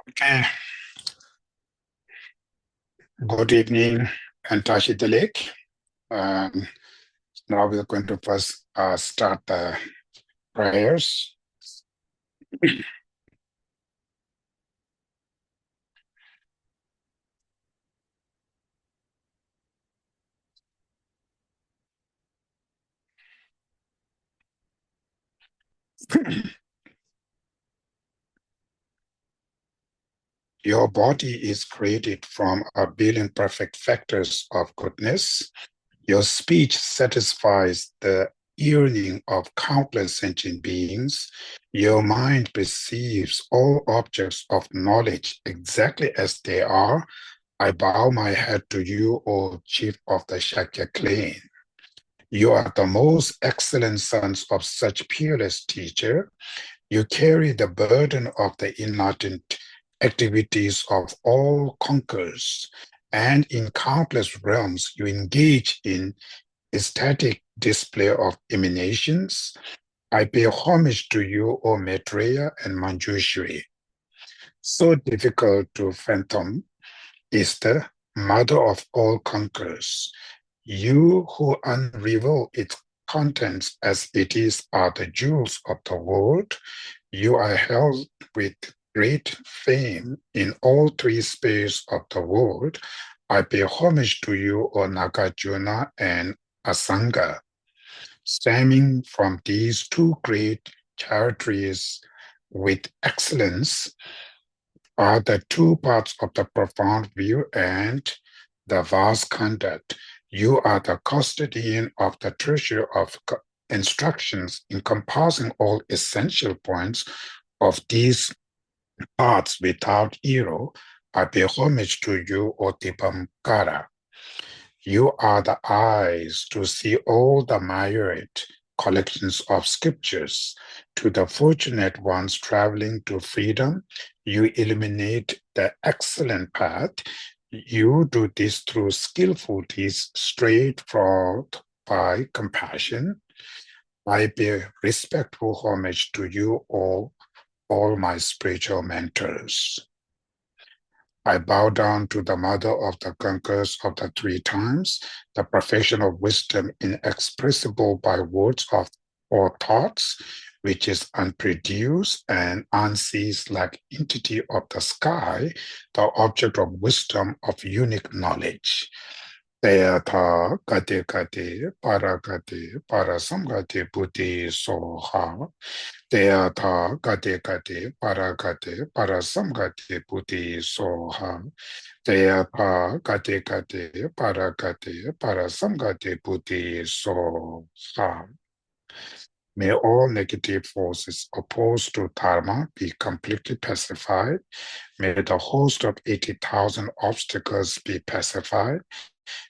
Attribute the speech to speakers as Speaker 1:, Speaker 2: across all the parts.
Speaker 1: Okay, good evening, Antashi Lake. Um, Now we're going to first start the prayers. Your body is created from a billion perfect factors of goodness. Your speech satisfies the yearning of countless sentient beings. Your mind perceives all objects of knowledge exactly as they are. I bow my head to you, O chief of the Shakya clan. You are the most excellent sons of such peerless teacher. You carry the burden of the enlightened activities of all conquerors, and in countless realms you engage in ecstatic display of emanations. I pay homage to you, O Maitreya and Manjushri. So difficult to fathom is the mother of all conquerors. You who unravel its contents as it is are the jewels of the world. You are held with great fame in all three spheres of the world. I pay homage to you, O Nagarjuna and Asanga. Stemming from these two great charities with excellence are the two parts of the profound view and the vast conduct. You are the custodian of the treasure of instructions encompassing all essential points of these parts without hero. I pay homage to you, O Dipankara. You are the eyes to see all the myriad collections of scriptures. To the fortunate ones traveling to freedom, you illuminate the excellent path. You do this through skillful deeds, straightforward by compassion. I pay respectful homage to you, all my spiritual mentors. I bow down to the mother of the conquerors of the three times, the perfection of wisdom inexpressible by words of or thoughts, which is unproduced and unseized like entity of the sky, the object of wisdom of unique knowledge. Teyatha Kate Kate Parakate Parasamgate Buddhi Soha. Teyatha Kate Kate Parakate Parasamgate Buddhi Soha. Teyatha Kate Kate Parakate Parasamgate Buddhi Soha. May all negative forces opposed to Dharma be completely pacified. May the host of 80,000 obstacles be pacified.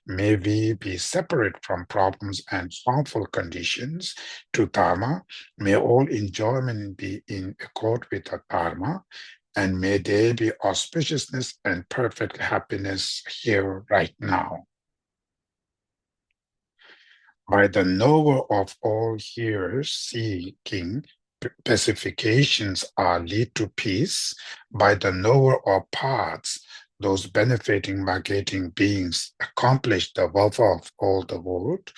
Speaker 1: May we be separate from problems and harmful conditions to Dharma. May all enjoyment be in accord with the Dharma. And may there be auspiciousness and perfect happiness here right now. By the knower of all hearers seeking pacifications are lead to peace. By the knower of paths, those benefiting migrating beings accomplish the welfare of all the world.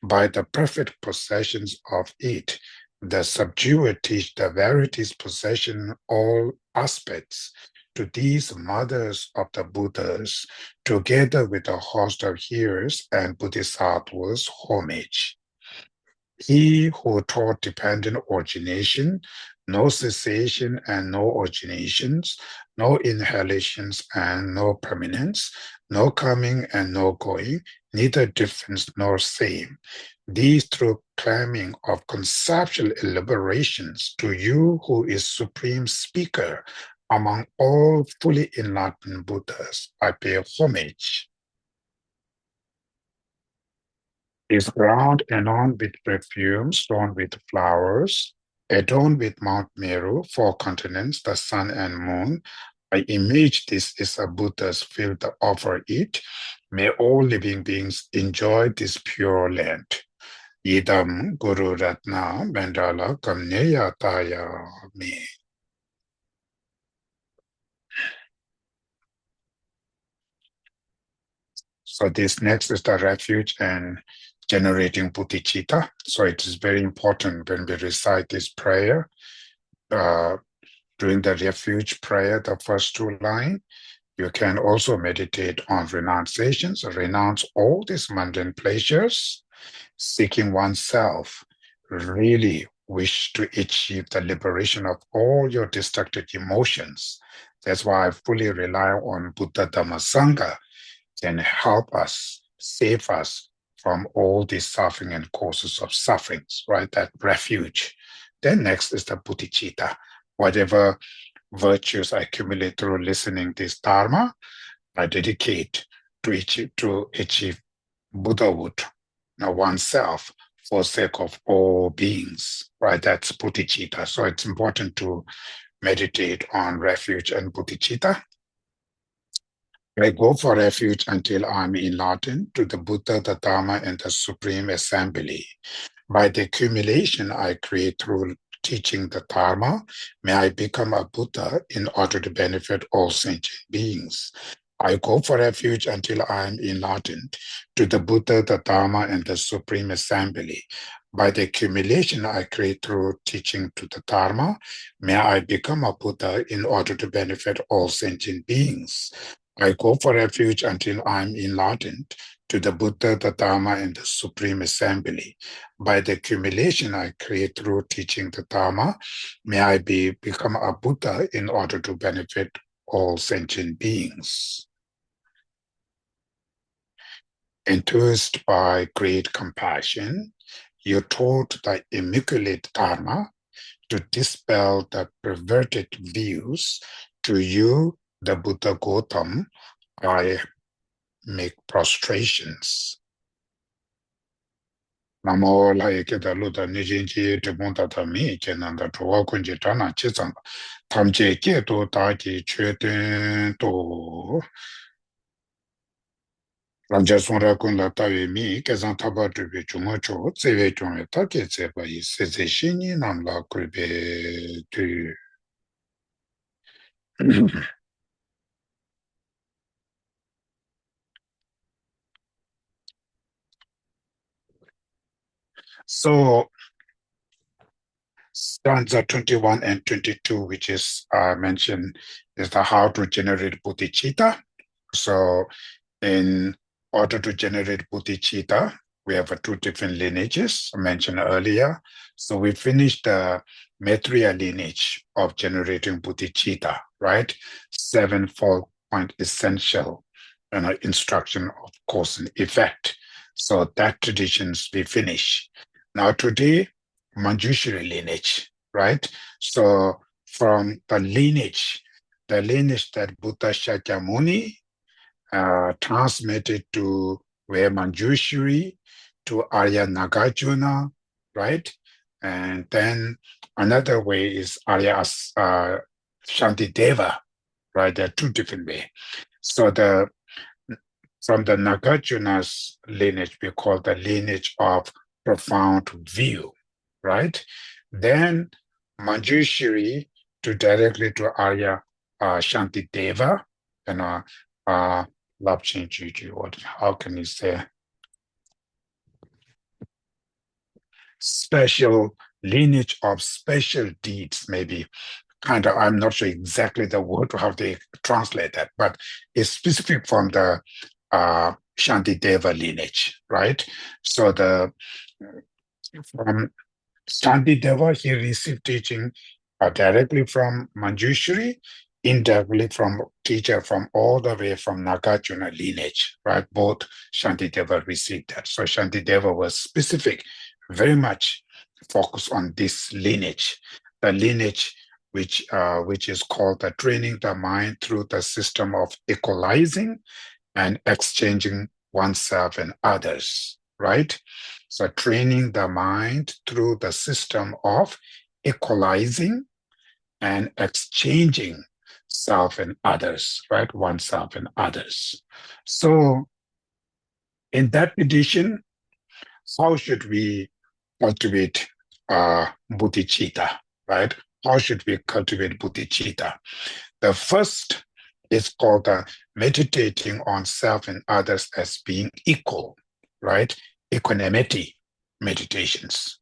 Speaker 1: By the perfect possessions of it, the subduer teach the verities possession all aspects. To these mothers of the Buddhas, together with a host of hearers and bodhisattvas, homage. He who taught dependent origination, no cessation and no originations, no inhalations and no permanence, no coming and no going, neither difference nor same. These through claiming of conceptual elaborations to you who is supreme speaker among all fully enlightened Buddhas, I pay homage. Is crowned anon with perfume, strewn with flowers, adorned with Mount Meru, four continents, the sun and moon. I image this is a Buddha's field to offer it. May all living beings enjoy this pure land. Idam Guru Ratna Mandala Kamneya Taya Me. So this next is the refuge and generating bodhicitta. So it is very important when we recite this prayer, during the refuge prayer, the first two lines, you can also meditate on renunciations, renounce all these mundane pleasures, seeking oneself, really wish to achieve the liberation of all your destructive emotions. That's why I fully rely on Buddha Dhamma Sangha can help us, save us from all these suffering and causes of sufferings, right? That refuge. Then next is the bodhicitta. Whatever virtues I accumulate through listening this Dharma, I dedicate to achieve Buddhahood, oneself for sake of all beings, right? That's bodhicitta. So it's important to meditate on refuge and bodhicitta. I go for refuge until I'm enlightened to the Buddha, the Dharma, and the Supreme Assembly. By the accumulation I create through teaching the Dharma, may I become a Buddha in order to benefit all sentient beings. I go for refuge until I am enlightened to the Buddha, the Dharma, and the Supreme Assembly. By the accumulation I create through teaching to the Dharma, may I become a Buddha in order to benefit all sentient beings. I go for refuge until I am enlightened to the Buddha, the Dharma, and the Supreme Assembly. By the accumulation I create through teaching the Dharma, may I become a Buddha in order to benefit all sentient beings. Enthused by great compassion, you taught the immaculate Dharma to dispel the perverted views. To you, the Buddha Gautam, I make prostrations. Namo lai ke da lu da ni jin ji de bon da da mi ke nan da to kun ji ta na chi zang tam je ke to da ji chue den to ran ja son ra kun la ta we mi ke zang ta ba de be chu mo cho ze we chu me ta ke ze ba yi se ze shi ni nam la ku be tu. So stanza 21 and 22, which is mentioned, is the how to generate bodhicitta. So in order to generate bodhicitta, we have two different lineages mentioned earlier. So we finished the Maitreya lineage of generating bodhicitta, right? Sevenfold point essential instruction of cause and effect. So that traditions we finish. Now today, Manjushri lineage, right? So from the lineage that Buddha Shakyamuni transmitted to Wei Manjushri, to Arya Nagarjuna, right? And then another way is Arya Shantideva, right? There are two different ways. So from the Nagarjuna's lineage, we call the lineage of profound view, right? Then Manjushri directly to Arya Shantideva, Lapchen Juju, how can you say? Special lineage of special deeds, maybe. Kind of, I'm not sure exactly the word, how they translate that, but it's specific from the Shantideva lineage, right? So from Shantideva, he received teaching directly from Manjushri, indirectly from teacher from all the way from Nagarjuna lineage, right? Both Shantideva received that. So Shantideva was specific, very much focused on this lineage, the lineage which is called the training the mind through the system of equalizing and exchanging oneself and others, right? So training the mind through the system of equalizing and exchanging self and others, right? Oneself and others. So in that edition, how should we cultivate bodhicitta, right? How should we cultivate bodhicitta? The first is called the meditating on self and others as being equal, right? Equanimity meditations.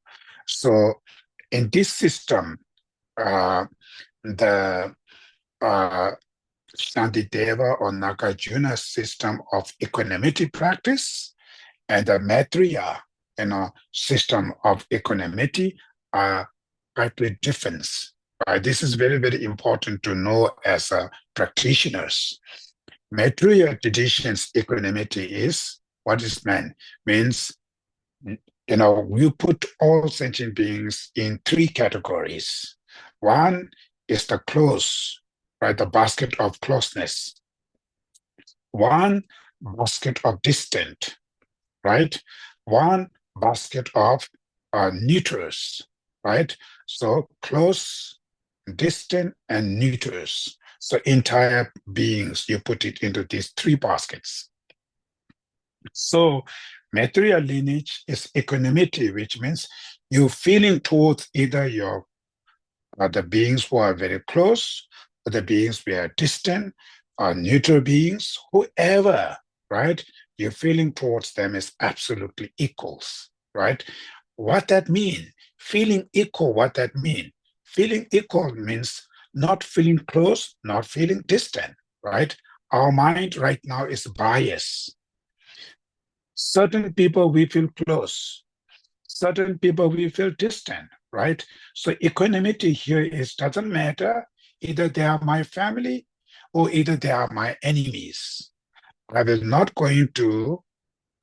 Speaker 1: So in this system, the Shantideva or Nagarjuna's system of equanimity practice and the Maitreya, system of equanimity are slightly different. Right? This is very, very important to know as practitioners. Maitreya tradition's equanimity is what is meant means you put all sentient beings in three categories. One is the close, right? The basket of closeness. One basket of distant, right? One basket of neutrals, right? So close, distant, and neutrals. So entire beings, you put it into these three baskets. So material lineage is equanimity, which means you feeling towards either the beings who are very close, or the beings who are distant, or neutral beings, whoever, right? You're feeling towards them is absolutely equals, right? What that mean? Feeling equal, what that mean? Feeling equal means not feeling close, not feeling distant, right? Our mind right now is biased. Certain people we feel close, certain people we feel distant, right? So equanimity here is doesn't matter. Either they are my family or either they are my enemies. I will not going to,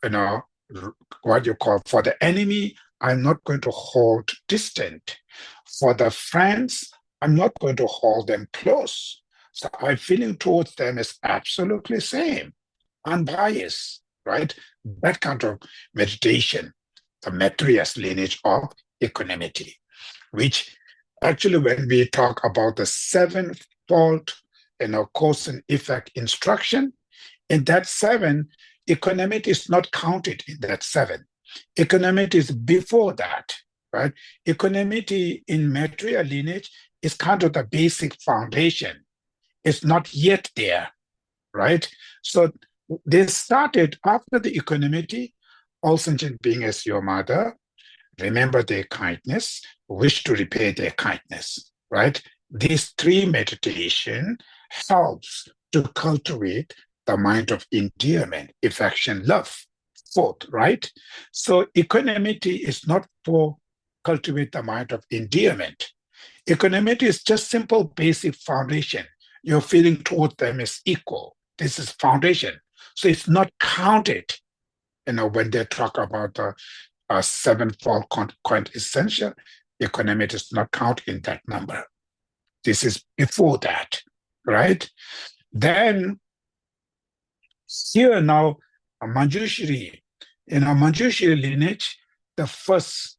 Speaker 1: you know, what you call for the enemy, I'm not going to hold distant. For the friends, I'm not going to hold them close. So my feeling towards them is absolutely same, unbiased, right? That kind of meditation, the Maitreya's lineage of equanimity, which actually, when we talk about the sevenfold, cause and effect instruction, in that seven, equanimity is not counted in that seven. Equanimity is before that, right? Equanimity in Maitreya lineage is kind of the basic foundation. It's not yet there, right? So they started after the equanimity, all sentient being as your mother, remember their kindness, wish to repay their kindness, right? These three meditation helps to cultivate the mind of endearment, affection, love, fourth, right? So equanimity is not for cultivate the mind of endearment. Equanimity is just simple basic foundation. Your feeling toward them is equal. This is foundation. So it's not counted, when they talk about the sevenfold quintessential, equanimity does not count in that number. This is before that, right? Then here now, Manjushri, Manjushri lineage, the first,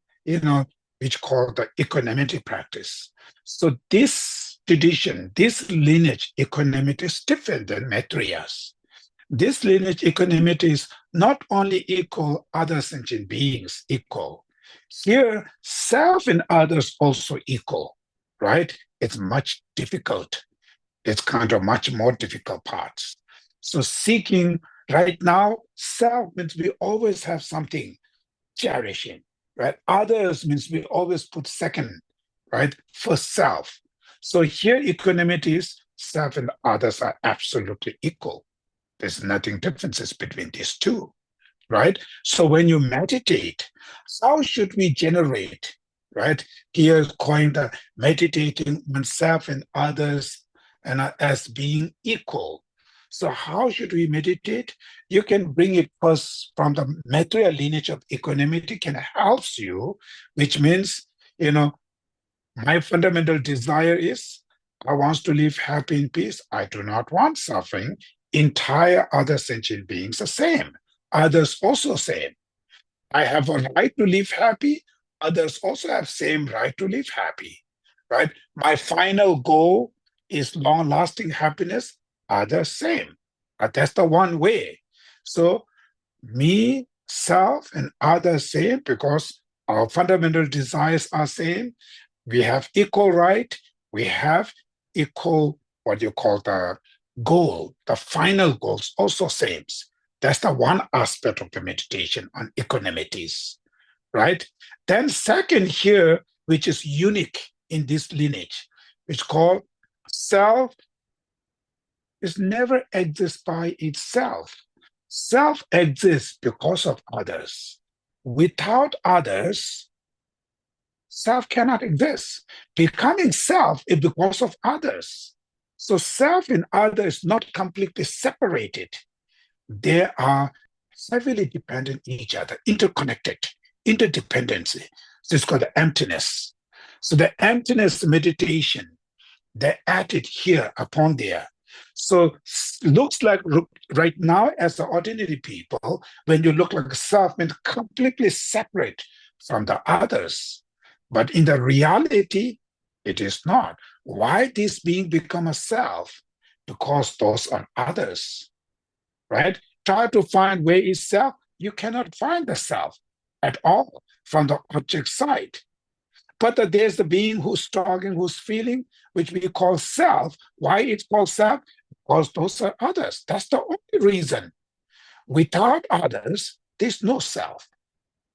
Speaker 1: which called the equanimity practice. So this tradition, this lineage, equanimity is different than Maitreya's. This lineage equanimity is not only equal, other sentient beings equal. Here, self and others also equal, right? It's much difficult. It's kind of much more difficult parts. So seeking right now, self means we always have something cherishing, right? Others means we always put second, right? First self. So here equanimity is self and others are absolutely equal. There's nothing differences between these two, right? So when you meditate, how should we generate, right? Here coined the meditating oneself and others and as being equal. So how should we meditate? You can bring it first from the Maitreya lineage of equanimity can help you, which means, my fundamental desire is I want to live happy in peace. I do not want suffering. Entire other sentient beings the same. Others also same. I have a right to live happy. Others also have same right to live happy, right? My final goal is long-lasting happiness. Others same. But that's the one way. So me, self, and others same because our fundamental desires are same. We have equal right. We have equal what you call the goal, the final goals also same. That's the one aspect of the meditation on equanimities, right? Then second here, which is unique in this lineage, which called self is never exists by itself. Self exists because of others. Without others, self cannot exist. Becoming self is because of others. So self and others not completely separated. They are heavily dependent on each other, interconnected, interdependency. So it's called the emptiness. So the emptiness meditation, they added here upon there. So looks like right now as the ordinary people, when you look like self, means completely separate from the others. But in the reality, it is not. Why this being become a self? Because those are others, right? Try to find where is self. You cannot find the self at all from the object side. But there's the being who's talking, who's feeling, which we call self. Why it's called self? Because those are others. That's the only reason. Without others, there's no self.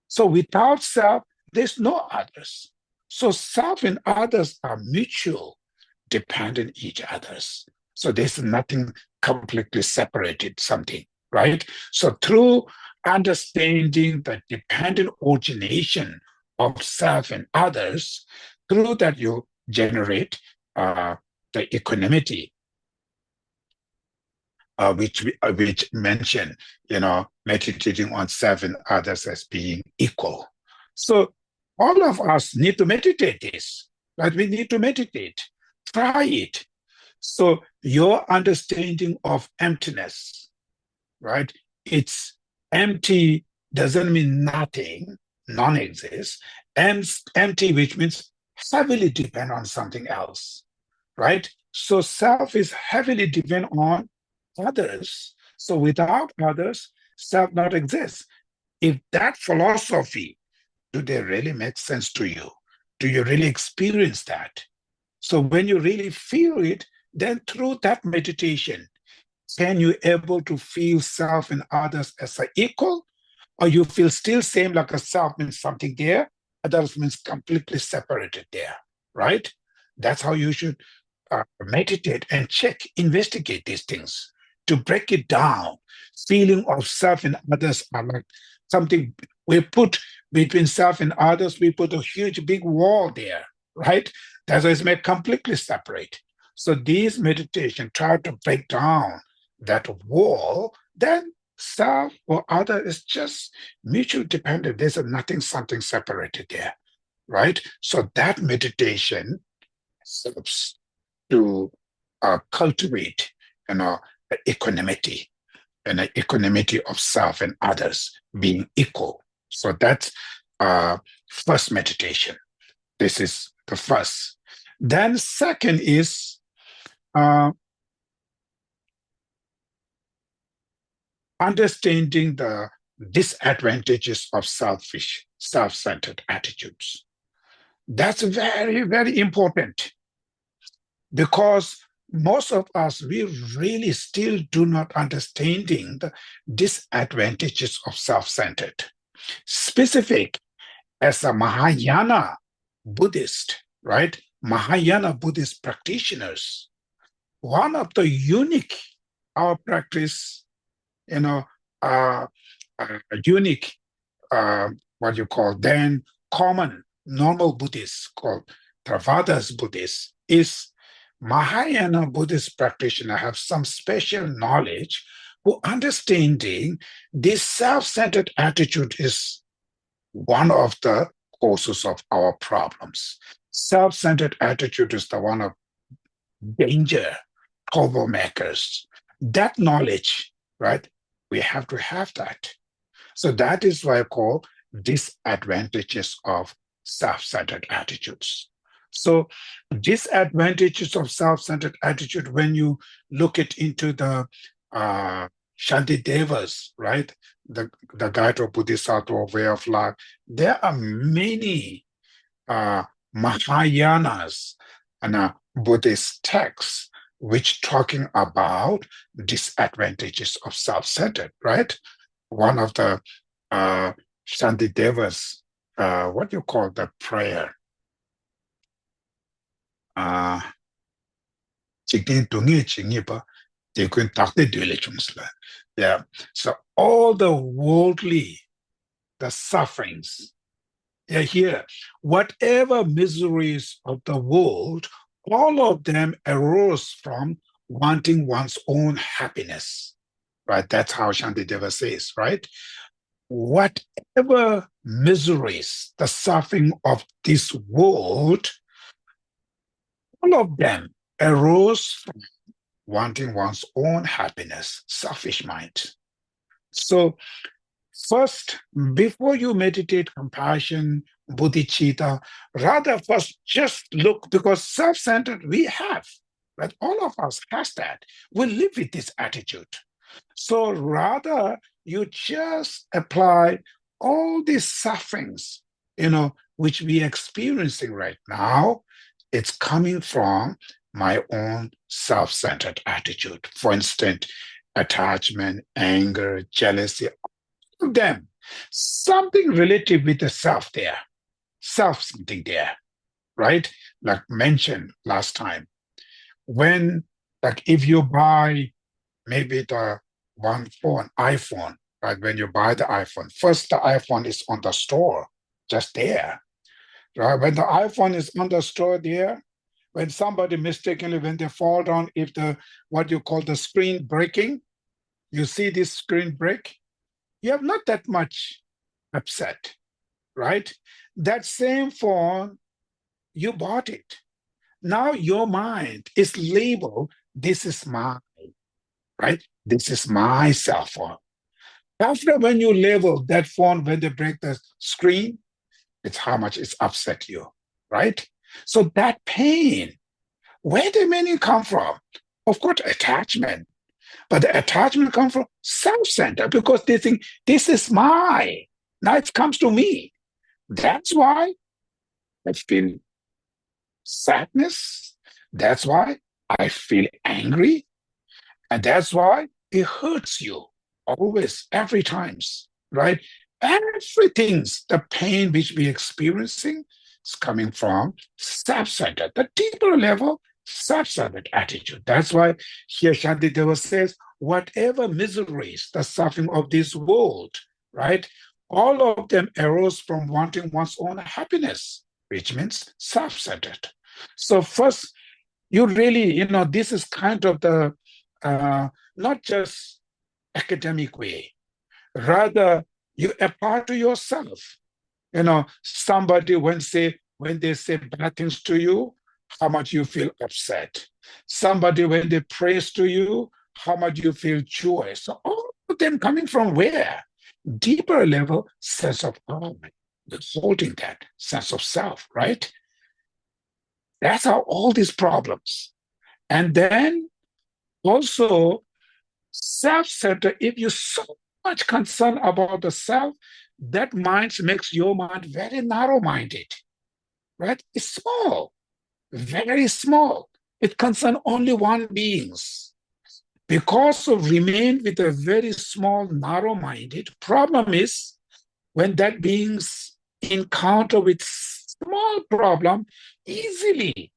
Speaker 1: So without self, there's no others. So self and others are mutual, dependent each others. So there's nothing completely separated something, right? So through understanding the dependent origination of self and others, through that you generate the equanimity, which mention, meditating on self and others as being equal. So all of us need to meditate this, right? We need to meditate. Try it. So your understanding of emptiness, right? It's empty doesn't mean nothing, non-exist. Empty, which means heavily depend on something else, right? So self is heavily depend on others. So without others, self not exists. If that philosophy, do they really make sense to you? Do you really experience that? So when you really feel it, then through that meditation, can you able to feel self and others as an equal, or you feel still same like a self means something there, others means completely separated there, right? That's how you should meditate and check, investigate these things to break it down. Feeling of self and others are like something we put between self and others, we put a huge big wall there, right? That's why it's made completely separate. So these meditation try to break down that wall, then self or other is just mutual dependent. There's nothing, something separated there, right? So that meditation helps to cultivate, equanimity and equanimity of self and others being equal. So that's first meditation. This is the first. Then second is understanding the disadvantages of selfish, self-centered attitudes. That's very, very important because most of us, we really still do not understanding the disadvantages of self-centered. Specific as a Mahayana Buddhist, right? Mahayana Buddhist practitioners, one of the unique our practice, uh, uh, unique, what you call then common normal Buddhists called Theravada Buddhists is Mahayana Buddhist practitioner have some special knowledge who understanding this self-centered attitude is one of the causes of our problems. Self-centered attitude is the one of danger, troublemakers. That knowledge, right? We have to have that. So that is why I call disadvantages of self-centered attitudes. So disadvantages of self-centered attitude, when you look it into the Shantidevas, right? The guide of Bodhisattva way of life, there are many Mahayanas and Buddhist texts which talking about disadvantages of self-centered, right? One of the Shantideva's, what you call the prayer, uh, yeah. So all the worldly, the sufferings, yeah, here, whatever miseries of the world, all of them arose from wanting one's own happiness, right? That's how Shantideva says, right? Whatever miseries, the suffering of this world, all of them arose from wanting one's own happiness, selfish mind. So first, before you meditate compassion, bodhicitta, rather first just look, because self-centered we have, right? All of us has that. We live with this attitude. So rather, you just apply all these sufferings, which we are experiencing right now. It's coming from my own self-centered attitude. For instance, attachment, anger, jealousy, them. Something related with the self there, self something there, right? Like mentioned last time. When, like, if you buy maybe the one phone, iPhone, right? When you buy the iPhone, first the iPhone is on the store, just there, right? When the iPhone is on the store there, when somebody mistakenly, when they fall down, if the, what you call the screen breaking, you see this screen break, you have not that much upset, right? That same phone, you bought it. Now your mind is labeled, this is mine, right? This is my cell phone. After when you label that phone, when they break the screen, it's how much it's upset you, right? So that pain, where did meaning come from? Of course, attachment. But the attachment comes from self-centered because they think this is mine. Now it comes to me. That's why I feel sadness. That's why I feel angry. And that's why it hurts you always, every times, right? Everything's the pain which we're experiencing is coming from self-centered, the deeper level self-centered attitude. That's why here Shantideva says, whatever miseries, the suffering of this world, right? All of them arose from wanting one's own happiness, which means self-centered. So first, you really, this is kind of the not just academic way, rather you apply to yourself. Somebody when they say bad things to you, how much you feel upset. Somebody when they praise to you, how much you feel joy. So all of them coming from where? Deeper level sense of holding that sense of self, right? That's how all these problems. And then also self-centered, if you're so much concerned about the self, that mind makes your mind very narrow-minded, right? It's small, very small. It concerns only one beings. Because of remain with a very small, narrow-minded, problem is when that beings encounter with small problem, easily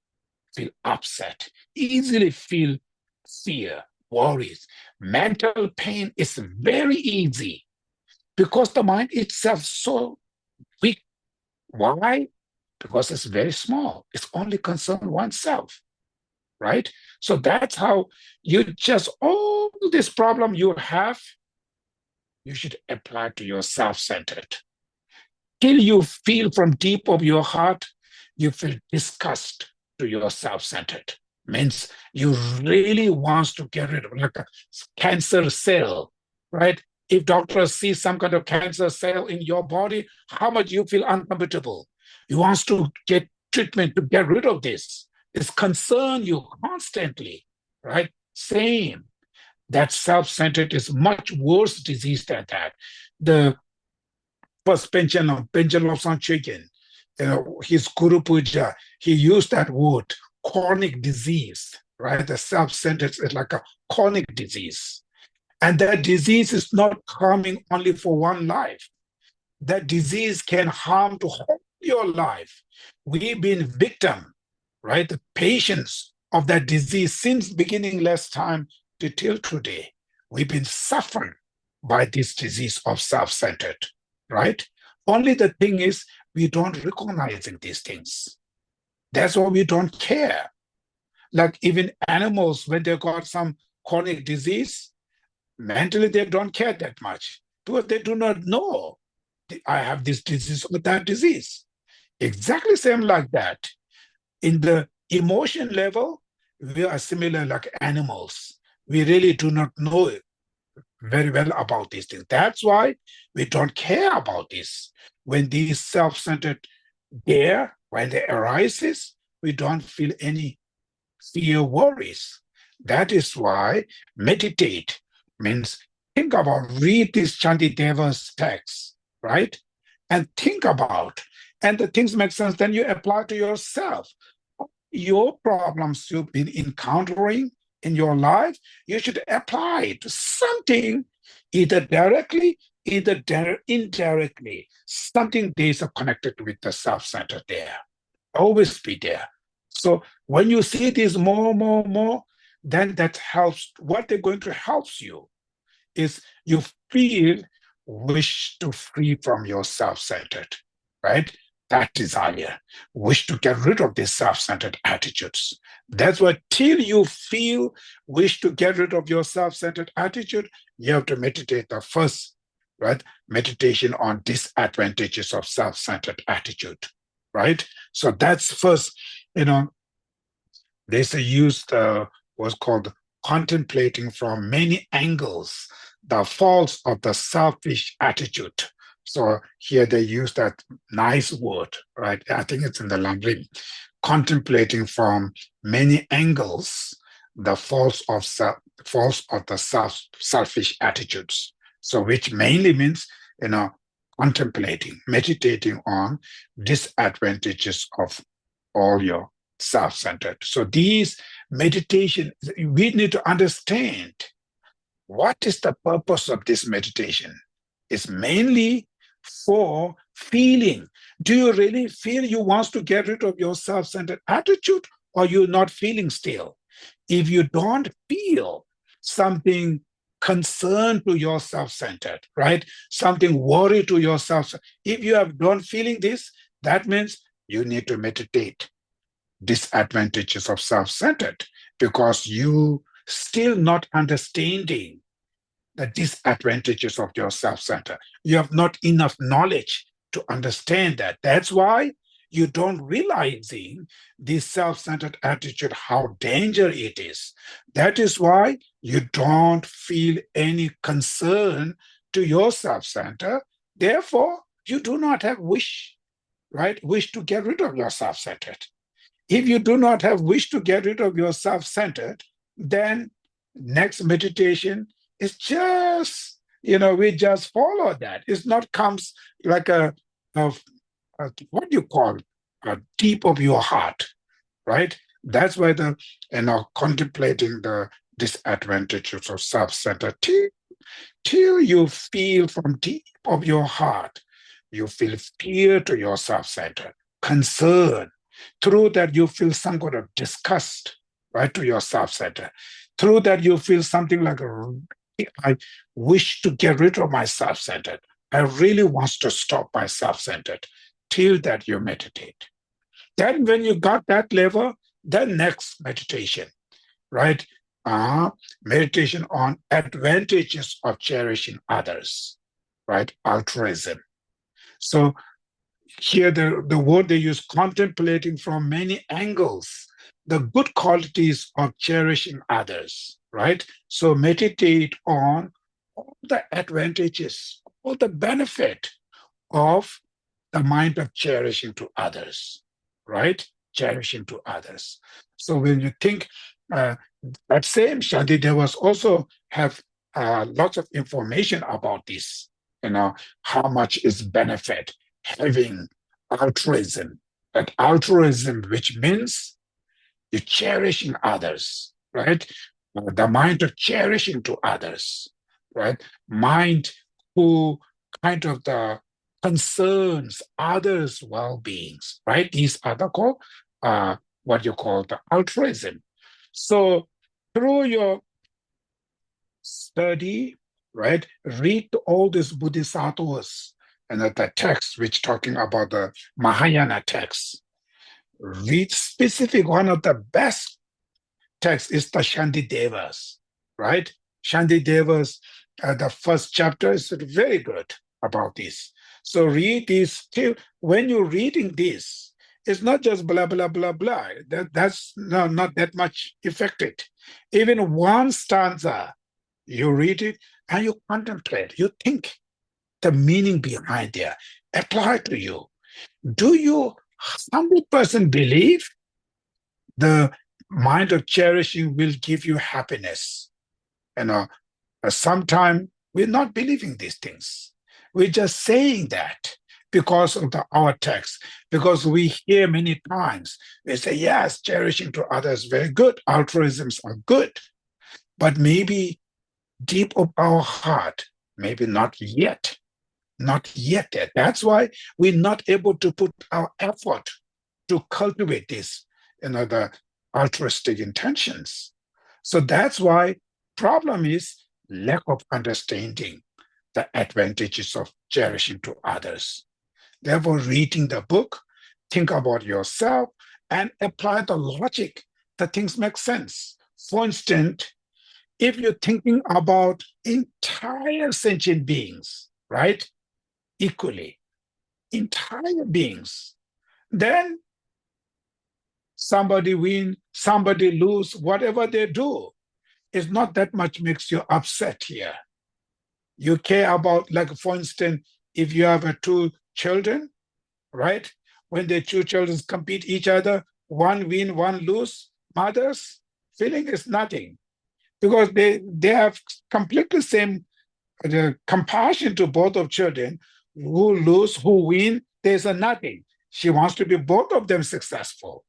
Speaker 1: feel upset, easily feel fear, worries. Mental pain is very easy because the mind itself so weak. Why? Because it's very small. It's only concerned oneself, right? So that's how you just, all this problem you have, you should apply to your self-centered. Till you feel from deep of your heart, you feel disgust to your self-centered. Means you really wants to get rid of like a cancer cell, right? If doctors see some kind of cancer cell in your body, how much you feel uncomfortable. You wants to get treatment to get rid of this. It's concern you constantly, right? Same. That self-centered is much worse disease than that. The first Panchen Lobsang Chicken, his Guru Puja, he used that word, chronic disease, right? The self-centered is like a chronic disease. And that disease is not coming only for one life. That disease can harm to whole your life. We've been victim, right? The patients of that disease since beginning last time to till today. We've been suffering by this disease of self-centered, right? Only the thing is we don't recognizing these things. That's why we don't care. Like even animals, when they got some chronic disease, mentally they don't care that much because they do not know I have this disease or that disease. Exactly same like that. In the emotion level, we are similar like animals. We really do not know very well about these things. That's why we don't care about this. When these self-centered there, when they arises, we don't feel any fear worries. That is why meditate means think about, read this Chantideva's text, right? And think about, and the things make sense, then you apply to yourself. Your problems you've been encountering in your life, you should apply to something, either directly, either indirectly. Something that is connected with the self-centered there. Always be there. So when you see this more, then that helps. What they're going to help you is you feel wish to free from your self-centered, right? That desire, wish to get rid of these self-centered attitudes. That's why till you feel wish to get rid of your self-centered attitude, you have to meditate the first, right? Meditation on disadvantages of self-centered attitude, right? So that's first, you know, they say use what's called contemplating from many angles the faults of the selfish attitude. So here they use that nice word, right? I think it's in the language. Contemplating from many angles the faults of the selfish attitudes. So which mainly means, you know, contemplating, meditating on disadvantages of all your self-centered. So these meditation, we need to understand what is the purpose of this meditation. It's mainly for feeling. Do you really feel you want to get rid of your self-centered attitude, or you're not feeling still? If you don't feel something concern to your self-centered, right? Something worry to yourself. If you have done feeling this, that means you need to meditate disadvantages of self-centered because you still not understanding the disadvantages of your self-centered. You have not enough knowledge to understand that. That's why you don't realizing this self-centered attitude, how dangerous it is. That is why you don't feel any concern to your self-centered. Therefore, you do not have wish, right? Wish to get rid of your self-centered. If you do not have wish to get rid of your self-centered, then next meditation is just, we just follow that. It's not comes like a what do you call it? A deep of your heart, right? That's why contemplating the disadvantages of self-centered till you feel from deep of your heart, you feel fear to your self-centered, concern. Through that, you feel some kind of disgust, right, to your self-centered. Through that, you feel something like, I wish to get rid of my self-centered. I really want to stop my self-centered. Till that, you meditate. Then when you got that level, then next meditation, right? Meditation on advantages of cherishing others, right? Altruism. So here the word they use, contemplating from many angles, the good qualities of cherishing others, right? So meditate on all the advantages, all the benefit of the mind of cherishing to others, right? Cherishing to others. So when you think, that same Shantidevas also have lots of information about this, how much is benefit having altruism. That altruism, which means You're cherishing others, right? The mind of cherishing to others, right? Mind who kind of the concerns others' well-beings, right? These are the called what you call the altruism. So through your study, right, read all these bodhisattvas and the text which talking about the Mahayana text. Read specific one of the best text is the Shantidevas, right? Shantidevas, the first chapter is very good about this. So read this till when you're reading this, it's not just blah blah blah blah. That's not that much affected. Even one stanza, you read it and you contemplate, you think the meaning behind there, apply to you. Do you 100% believe the mind of cherishing will give you happiness? You know, sometimes we're not believing these things. We're just saying that because of our text, because we hear many times, we say, yes, cherishing to others, very good. Altruisms are good. But maybe deep of our heart, maybe not yet. Not yet. That's why we're not able to put our effort to cultivate this, the altruistic intentions. So that's why problem is lack of understanding the advantages of cherishing to others. Therefore, reading the book, think about yourself and apply the logic that things make sense. For instance, if you're thinking about entire sentient beings, right, equally, entire beings, then somebody win, somebody lose, whatever they do, is not that much makes you upset here. You care about, like, for instance, if you have two children, right? When the two children compete each other, one win, one lose, mothers feeling is nothing because they have completely same compassion to both of children. Who lose, who win, there's a nothing. She wants to be both of them successful,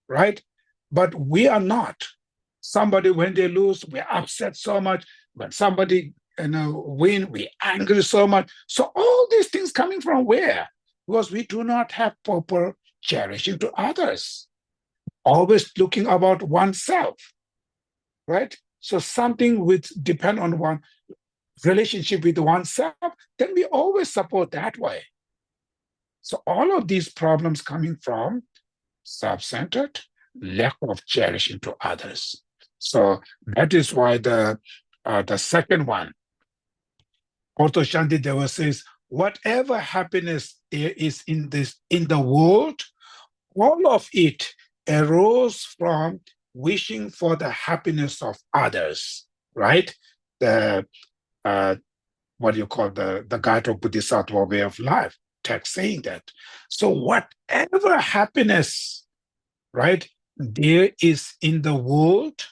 Speaker 1: right? But we are not. Somebody, when they lose, we're upset so much. When somebody win, we're angry so much. So all these things coming from where? Because we do not have proper cherishing to others. Always looking about oneself, right? So something which depend on one relationship with oneself, then we always support that way. So all of these problems coming from self-centered, lack of cherishing to others. So that is why the second one, Ortho Shantideva says, whatever happiness there is in the world, all of it arose from wishing for the happiness of others, right? The what do you call the guide of Bodhisattva way of life text saying that. So whatever happiness, right, there is in the world,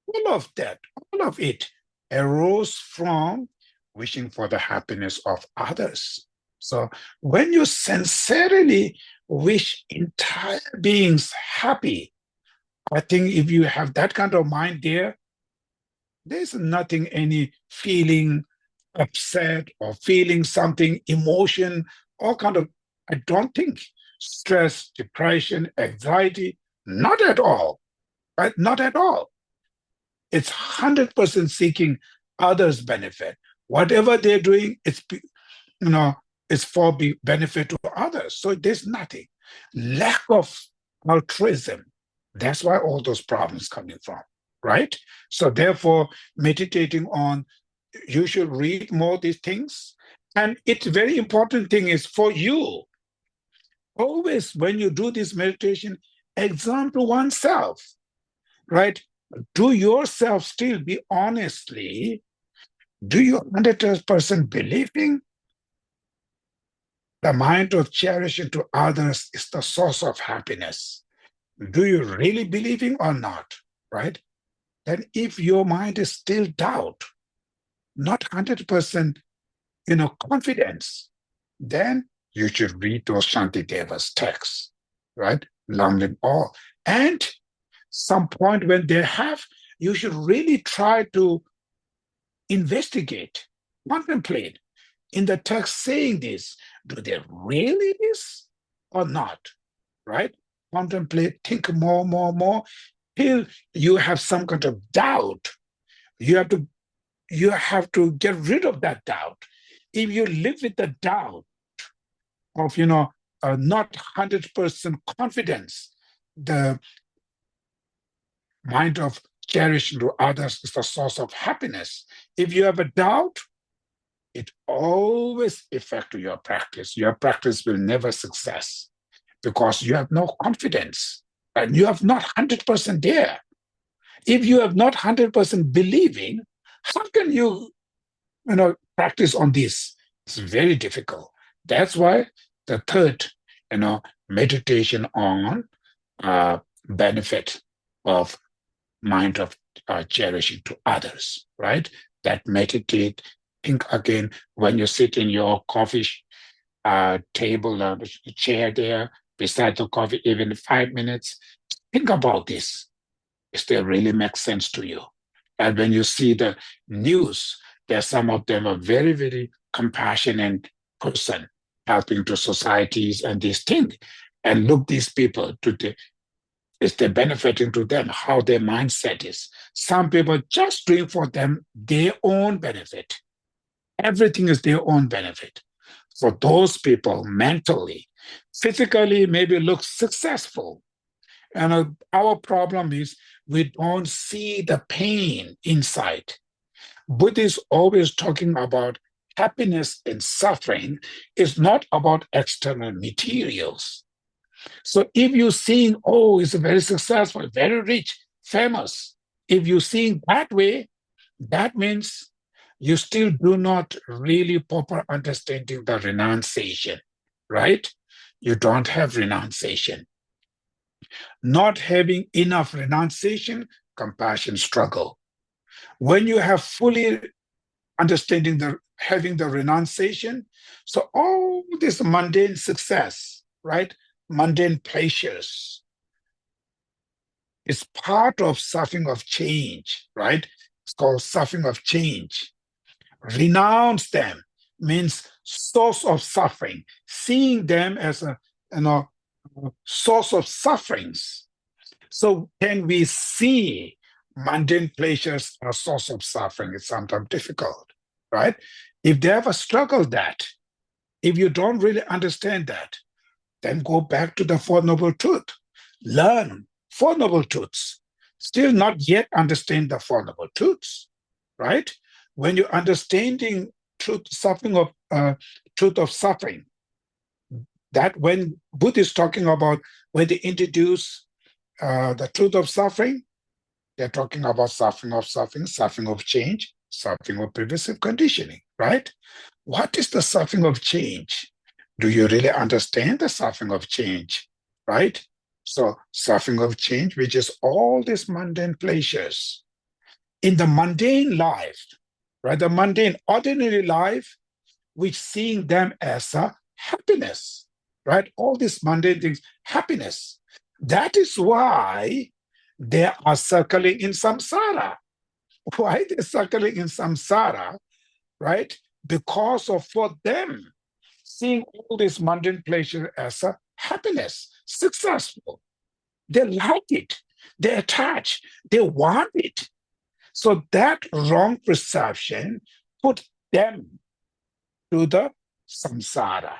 Speaker 1: all of that, all of it arose from wishing for the happiness of others. So when you sincerely wish entire beings happy, I think if you have that kind of mind there's nothing, any feeling upset or feeling something, emotion, all kind of, I don't think stress, depression, anxiety, not at all, right? Not at all. It's 100% seeking others' benefit. Whatever they're doing, it's for benefit to others. So there's nothing. Lack of altruism. That's why all those problems coming from, right? So therefore, meditating on, you should read more these things. And it's very important thing is for you, always when you do this meditation, examine oneself, right? Do yourself still be honestly, do you 100% believing the mind of cherishing to others is the source of happiness? Do you really believing or not, right? Then if your mind is still doubt, not 100% confidence, then you should read those Shantideva's texts, right? Learn them all. And some point when they have, you should really try to investigate, contemplate in the text saying this. Do they really this or not? Right? Contemplate, think more, till you have some kind of doubt. You have to get rid of that doubt. If you live with the doubt of not 100% confidence, the mind of cherishing to others is the source of happiness. If you have a doubt, it always affects your practice. Your practice will never success because you have no confidence and you have not 100% there. If you have not 100% believing, how can you practice on this? It's very difficult. That's why the third, meditation on benefit of mind of cherishing to others, right? That meditate, think again when you sit in your coffee table or chair there beside the coffee, even 5 minutes, think about this. If they really make sense to you. And when you see the news, there some of them are very, very compassionate person helping to societies and these things. And look these people to the is they benefiting to them, how their mindset is. Some people just doing for them their own benefit. Everything is their own benefit. For those people, mentally, physically, maybe look successful. And our problem is we don't see the pain inside. Buddha is always talking about happiness and suffering is not about external materials. So if you're seeing, oh, it's very successful, very rich, famous, if you're seeing that way, that means you still do not really proper understanding the renunciation, right? You don't have renunciation. Not having enough renunciation, compassion struggle. When you have fully understanding having the renunciation, so all this mundane success, right? Mundane pleasures is part of suffering of change, right? It's called suffering of change. Renounce them means source of suffering, seeing them as a source of sufferings. So can we see mundane pleasures as a source of suffering? It's sometimes difficult, right? If they ever struggle that, if you don't really understand that, then go back to the Four Noble Truths. Learn Four Noble Truths. Still not yet understand the Four Noble Truths, right? When you're understanding truth of suffering, that when Buddha is talking about when they introduce the truth of suffering, they're talking about suffering of change, suffering of pervasive conditioning, right? What is the suffering of change? Do you really understand the suffering of change, right? So suffering of change, which is all these mundane pleasures. In the mundane life, right? The mundane, ordinary life, which seeing them as a happiness, right? All these mundane things, happiness. That is why they are circling in samsara. Why they're circling in samsara, right? Because of for them, seeing all this mundane pleasure as a happiness, successful. They like it, they attach, they want it. So that wrong perception put them to the samsara.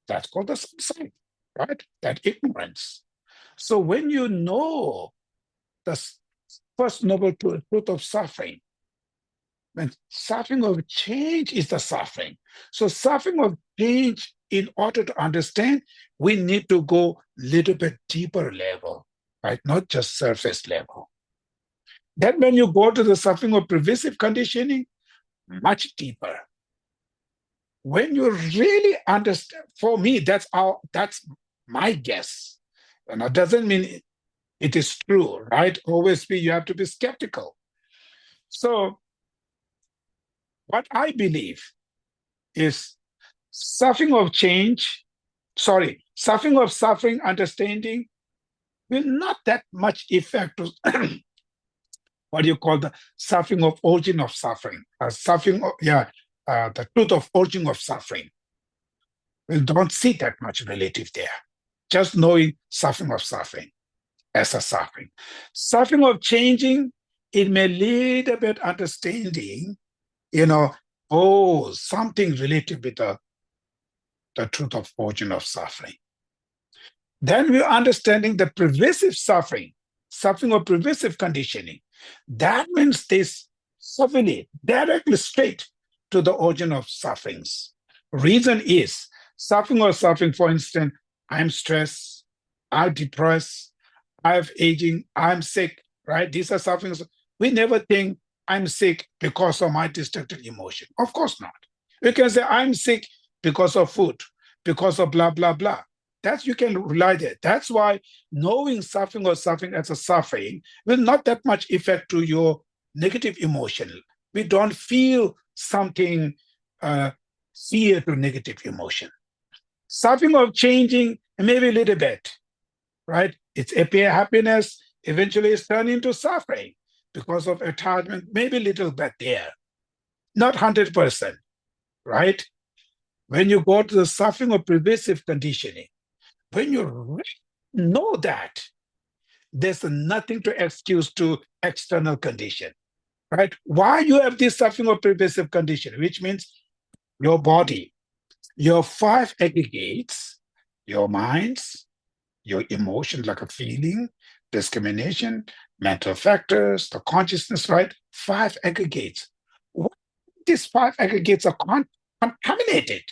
Speaker 1: That's called the samsara, right? That ignorance. So when you know the first noble truth of suffering, and suffering of change is the suffering. So suffering of change, in order to understand, we need to go a little bit deeper level, right? Not just surface level. Then when you go to the suffering of pervasive conditioning, much deeper. When you really understand, for me, that's my guess. And it doesn't mean it is true, right? Always you have to be skeptical. So what I believe is suffering of suffering understanding will not that much affect what you call the suffering of origin of suffering, the truth of origin of suffering. We don't see that much relative there. Just knowing suffering of suffering as a suffering. Suffering of changing, it may lead a bit understanding, something related with the truth of origin of suffering. Then we're understanding the pervasive suffering of pervasive conditioning. That means this suffering directly straight to the origin of sufferings. Reason is suffering, for instance, I'm stressed, I'm depressed, I'm aging, I'm sick, right? These are sufferings. We never think I'm sick because of my destructive emotion. Of course not. We can say I'm sick because of food, because of blah, blah, blah. That you can rely there. That's why knowing suffering or suffering as a suffering will not that much affect to your negative emotion. We don't feel something fear to negative emotion. Suffering of changing, maybe a little bit, right? It's appear happiness, eventually it's turned into suffering because of attachment, maybe a little bit there. Not 100%, right? When you go to the suffering of pervasive conditioning, when you really know that, there's nothing to excuse to external condition, right? Why you have this suffering of pervasive condition, which means your body, your 5 aggregates, your minds, your emotions like a feeling, discrimination, mental factors, the consciousness, right? 5 aggregates. These 5 aggregates are contaminated.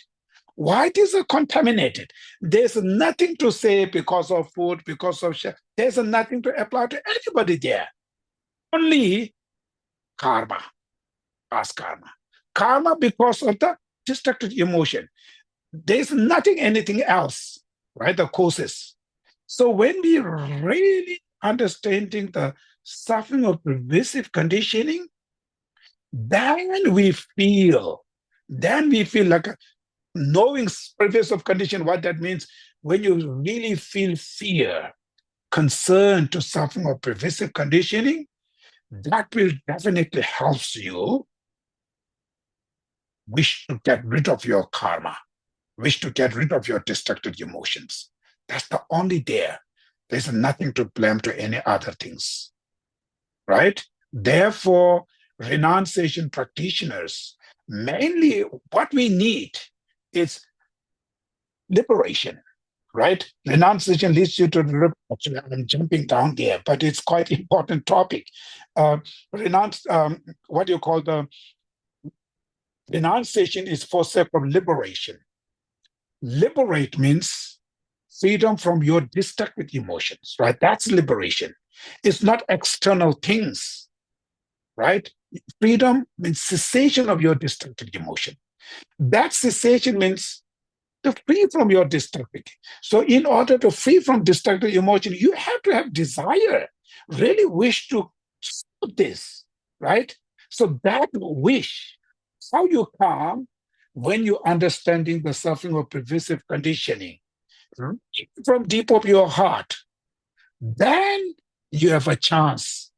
Speaker 1: Why these are contaminated? There's nothing to say because of food, because of there's nothing to apply to anybody there. Only karma, past karma. Karma because of the destructive emotion. There's nothing, anything else, right? The causes. So when we really understanding the suffering of pervasive conditioning, then we feel like knowing pervasive condition, what that means, when you really feel fear, concern to suffering of pervasive conditioning, that will definitely help you wish to get rid of your karma, wish to get rid of your destructive emotions. That's the only there. There's nothing to blame to any other things, right? Therefore, renunciation practitioners, mainly what we need is liberation, right? Renunciation leads you to the actually, I'm jumping down there, but it's quite important topic. What you call the renunciation is for sake of liberation. Liberate means freedom from your destructive emotions, right? That's liberation. It's not external things, right? Freedom means cessation of your destructive emotion. That cessation means to free from your destructive. So in order to free from destructive emotion, you have to have desire, really wish to stop this, right? So that wish, how you come when you're understanding the suffering of pervasive conditioning from deep of your heart, then you have a chance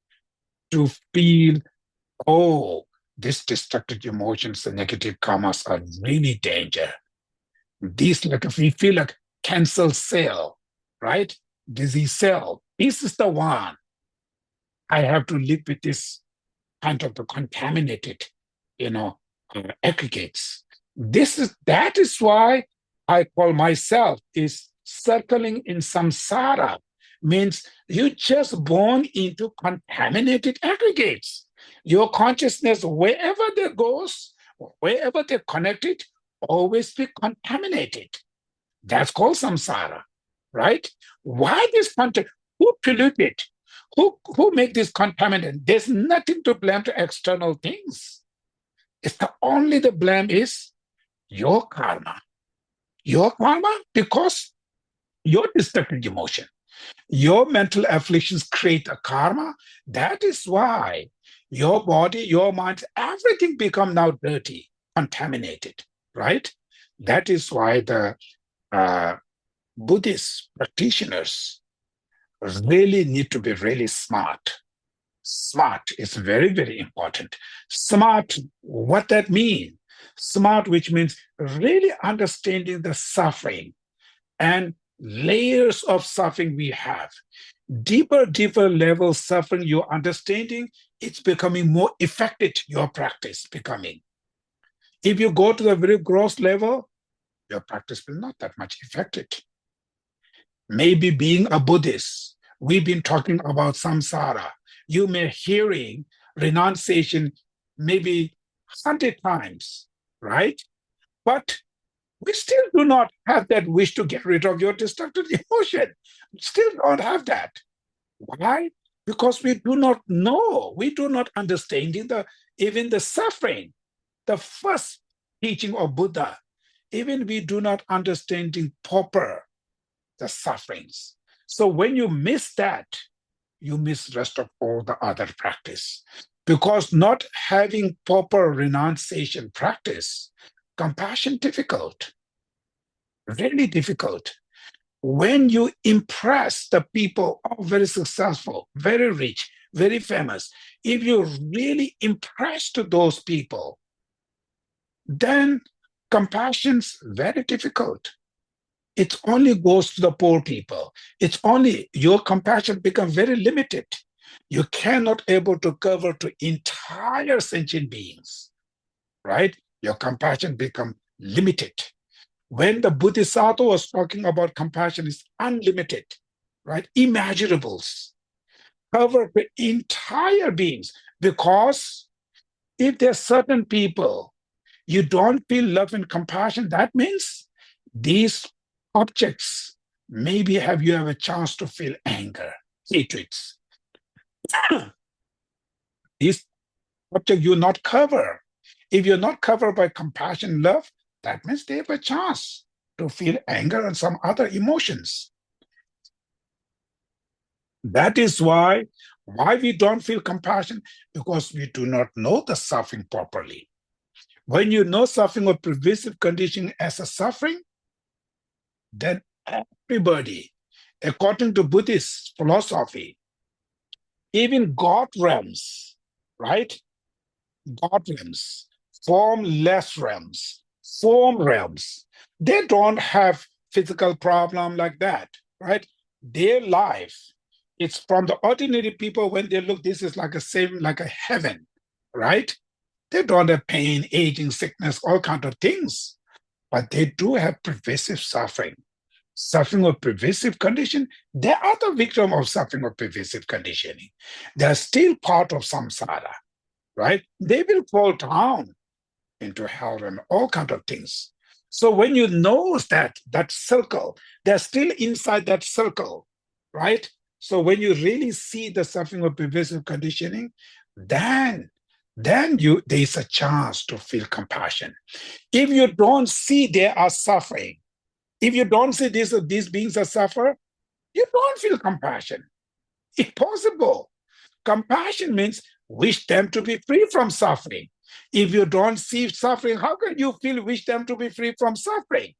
Speaker 1: to feel, oh, these destructive emotions, the negative karmas are really danger. These, like if we feel like cancer cell, right? Disease cell, this is the one. I have to live with this kind of the contaminated, aggregates. That is why I call myself is circling in samsara, means you just born into contaminated aggregates. Your consciousness, wherever they goes, wherever they're connected, always be contaminated. That's called samsara, right? Why this content? Who polluted? Who make this contaminant? There's nothing to blame to external things. It's only the blame is your karma. Your karma because your destructive emotion, your mental afflictions create a karma. That is why your body, your mind, everything become now dirty, contaminated, right? That is why the Buddhist practitioners really need to be really smart. Smart is very, very important. Smart, what that means? Smart, which means really understanding the suffering and layers of suffering we have. Deeper level suffering you're understanding, it's becoming more effective, your practice becoming. If you go to the very gross level, your practice will not that much effective. Maybe being a Buddhist, we've been talking about samsara. You may hearing renunciation maybe 100 times, right? But we still do not have that wish to get rid of your destructive emotion. Still don't have that. Why? Because we do not know, we do not understand even the suffering. The first teaching of Buddha, even we do not understanding proper the sufferings. So when you miss that, you miss rest of all the other practice. Because not having proper renunciation practice, compassion difficult, really difficult. When you impress the people are very successful, very rich, very famous, if you really impress to those people, then compassion's very difficult. It only goes to the poor people. It's only your compassion becomes very limited. You cannot able to cover to entire sentient beings, right? Your compassion become limited. When the Bodhisattva was talking about compassion, is unlimited, right? Immeasurables, cover the entire beings. Because if there's certain people you don't feel love and compassion, that means these objects maybe you have a chance to feel anger, hatreds. These objects you not cover. If you're not covered by compassion, love, that means they have a chance to feel anger and some other emotions. That is why we don't feel compassion, because we do not know the suffering properly. When you know suffering or pervasive condition as a suffering, then everybody, according to Buddhist philosophy, even God realms, right? God realms, formless realms, form realms, they don't have physical problem like that, right? Their life, it's from the ordinary people when they look, this is like a heaven, right? They don't have pain, aging, sickness, all kinds of things, but they do have pervasive suffering. Suffering of pervasive condition, they are the victim of suffering of pervasive conditioning. They are still part of samsara, right? They will fall down into hell and all kinds of things. So when you know that circle, they're still inside that circle, right? So when you really see the suffering of pervasive conditioning, then there's a chance to feel compassion. If you don't see they are suffering, if you don't see these beings are suffer, you don't feel compassion. Impossible. Compassion means wish them to be free from suffering. If you don't see suffering, how can you wish them to be free from suffering?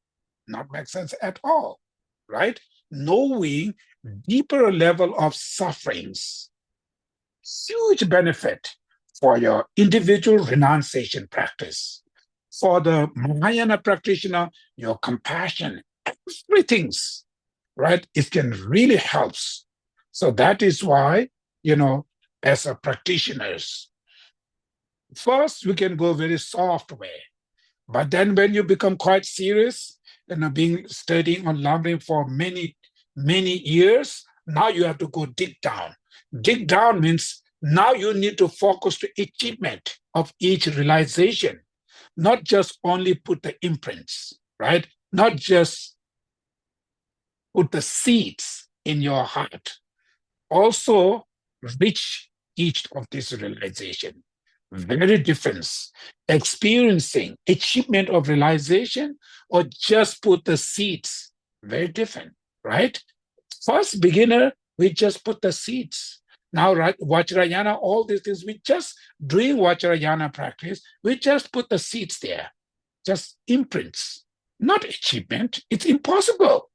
Speaker 1: Not make sense at all, right? Knowing deeper level of sufferings, huge benefit for your individual renunciation practice. For the Mahayana practitioner, your compassion, everything's right. It can really helps. So that is why, as a practitioners, first we can go very soft way, but then when you become quite serious, being studying on Lamrim for many years, now you have to go dig down. Dig down means now you need to focus to achievement of each realization, not just only put the imprints, right? Not just put the seeds in your heart. Also reach each of this realization. Very different. Experiencing achievement of realization or just put the seeds. Very different, right? First beginner, we just put the seeds. Now, right, Vajrayana, all these things, we just doing Vajrayana practice, we just put the seeds there, just imprints, not achievement. It's impossible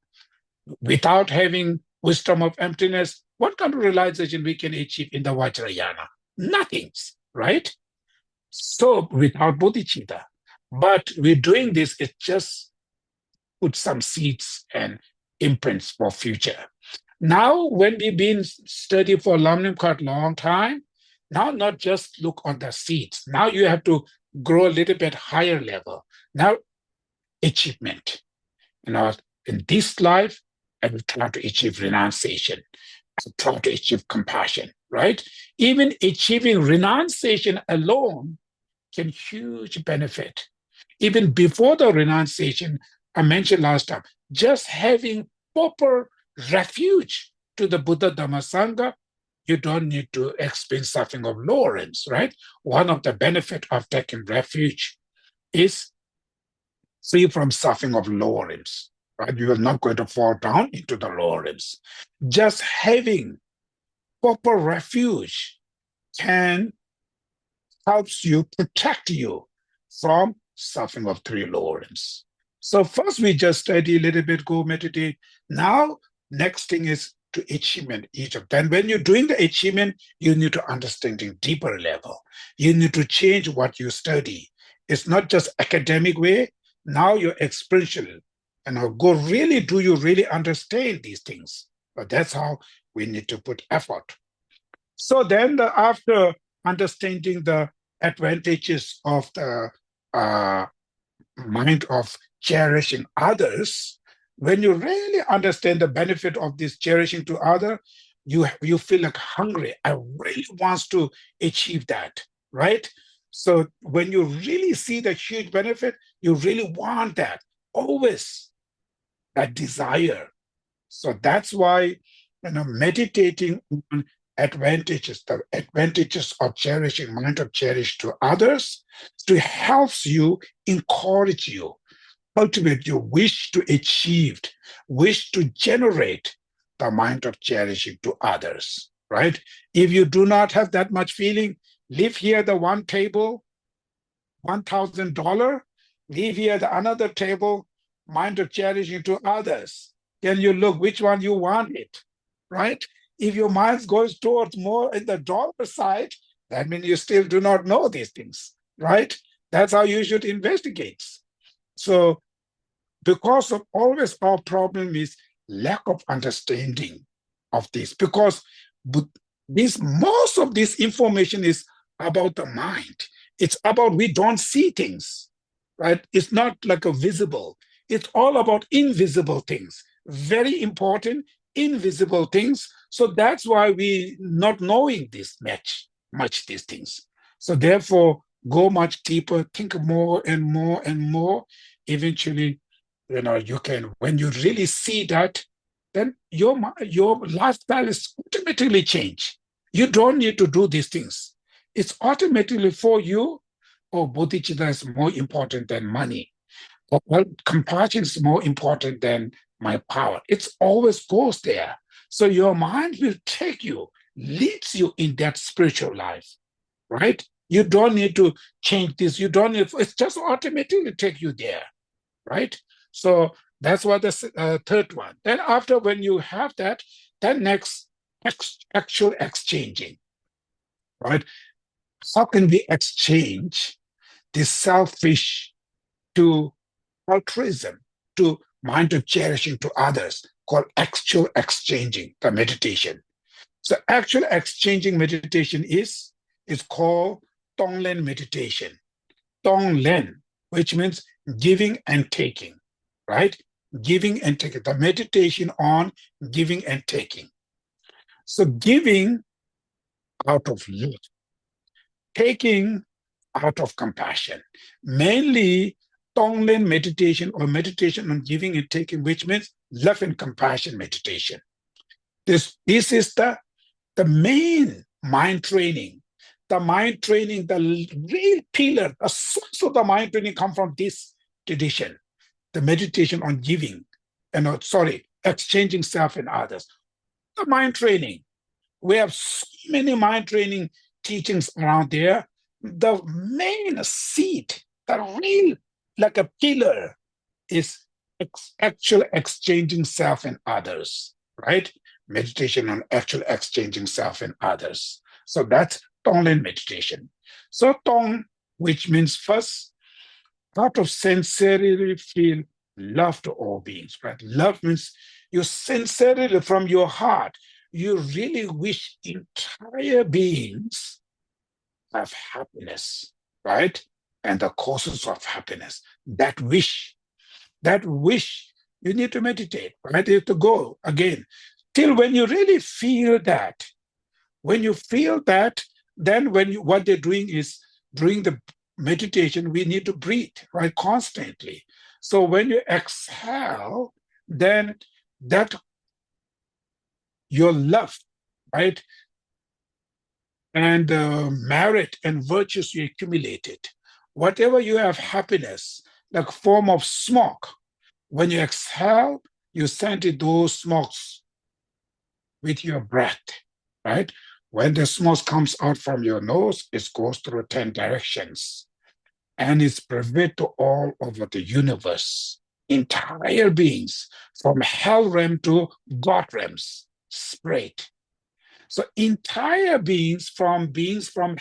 Speaker 1: without having wisdom of emptiness, what kind of realization we can achieve in the Vajrayana? Nothing, right? So without bodhicitta. But we're doing this, it just put some seeds and imprints for future. Now, when we've been studying for Lamnim long time, now not just look on the seeds. Now you have to grow a little bit higher level. Now, achievement. In this life, I will try to achieve renunciation. I try to achieve compassion, right? Even achieving renunciation alone can huge benefit. Even before the renunciation, I mentioned last time, just having proper refuge to the Buddha Dhamma Sangha, you don't need to experience suffering of Lawrence, right? One of the benefits of taking refuge is free from suffering of Lawrence, right? You are not going to fall down into the Lawrence. Just having proper refuge can helps you, protect you from suffering of three Lawrence. So first we just study a little bit, go meditate. Now, next thing is to achievement each of them. When you're doing the achievement, you need to understand in deeper level. You need to change what you study. It's not just academic way. Now you're experiential. Go really, do you really understand these things? But that's how we need to put effort. So then after understanding the advantages of the mind of cherishing others, when you really understand the benefit of this cherishing to other, you feel like hungry. I really want to achieve that, right? So when you really see the huge benefit, you really want that, always that desire. So that's why meditating on the advantages of cherishing, mind of cherish to others, to helps you, encourage you, cultivate your wish to achieve, wish to generate the mind of cherishing to others, right? If you do not have that much feeling, leave here the one table, $1,000, leave here the another table, mind of cherishing to others. Can you look which one you want it, right? If your mind goes towards more in the dollar side, that means you still do not know these things, right? That's how you should investigate. So because of always our problem is lack of understanding of this, because most of this information is about the mind. It's about we don't see things, right? It's not like a visible. It's all about invisible things. Very important, invisible things. So that's why we not knowing this much these things. So therefore, go much deeper, think more and more and more. Eventually, you can, when you really see that, then your lifestyle is automatically change. You don't need to do these things. It's automatically for you. Oh, bodhicitta is more important than money. Or, well, compassion is more important than my power. It always goes there. So your mind will take you, leads you in that spiritual life, right? You don't need to change this. You don't need, it's just automatically take you there, right? So that's what the third one. Then after when you have that, then next, actual exchanging, right? How can we exchange this selfish to altruism, to mind of cherishing to others, called actual exchanging, the meditation. So actual exchanging meditation is called Tonglen meditation. Tonglen, which means giving and taking, right? Giving and taking, the meditation on giving and taking. So giving out of love, taking out of compassion. Mainly Tonglen meditation or meditation on giving and taking, which means love and compassion meditation. This is the main mind training. The mind training, the real pillar, the source of the mind training come from this tradition, the meditation on giving, exchanging self and others. The mind training. We have so many mind training teachings around there. The main seed, the real, like a pillar, is actual exchanging self and others, right? meditation on actual exchanging self and others. So that's Tonglen meditation. So Tong, which means first, out of sincerely feel love to all beings, right? Love means you sincerely from your heart, you really wish entire beings have happiness, right? And the causes of happiness. That wish, you need to meditate, right? You have to go again. Till when you really feel that, when you feel that, then what they're doing is during the meditation, we need to breathe, right? Constantly. So when you exhale, then that your love, right? And merit and virtues you accumulated, whatever you have happiness, like form of smoke, when you exhale, you send it those smokes with your breath, right? When the smoke comes out from your nose, it goes through 10 directions and it's spread to all over the universe. Entire beings, from hell realm to God realms, spread. So entire beings from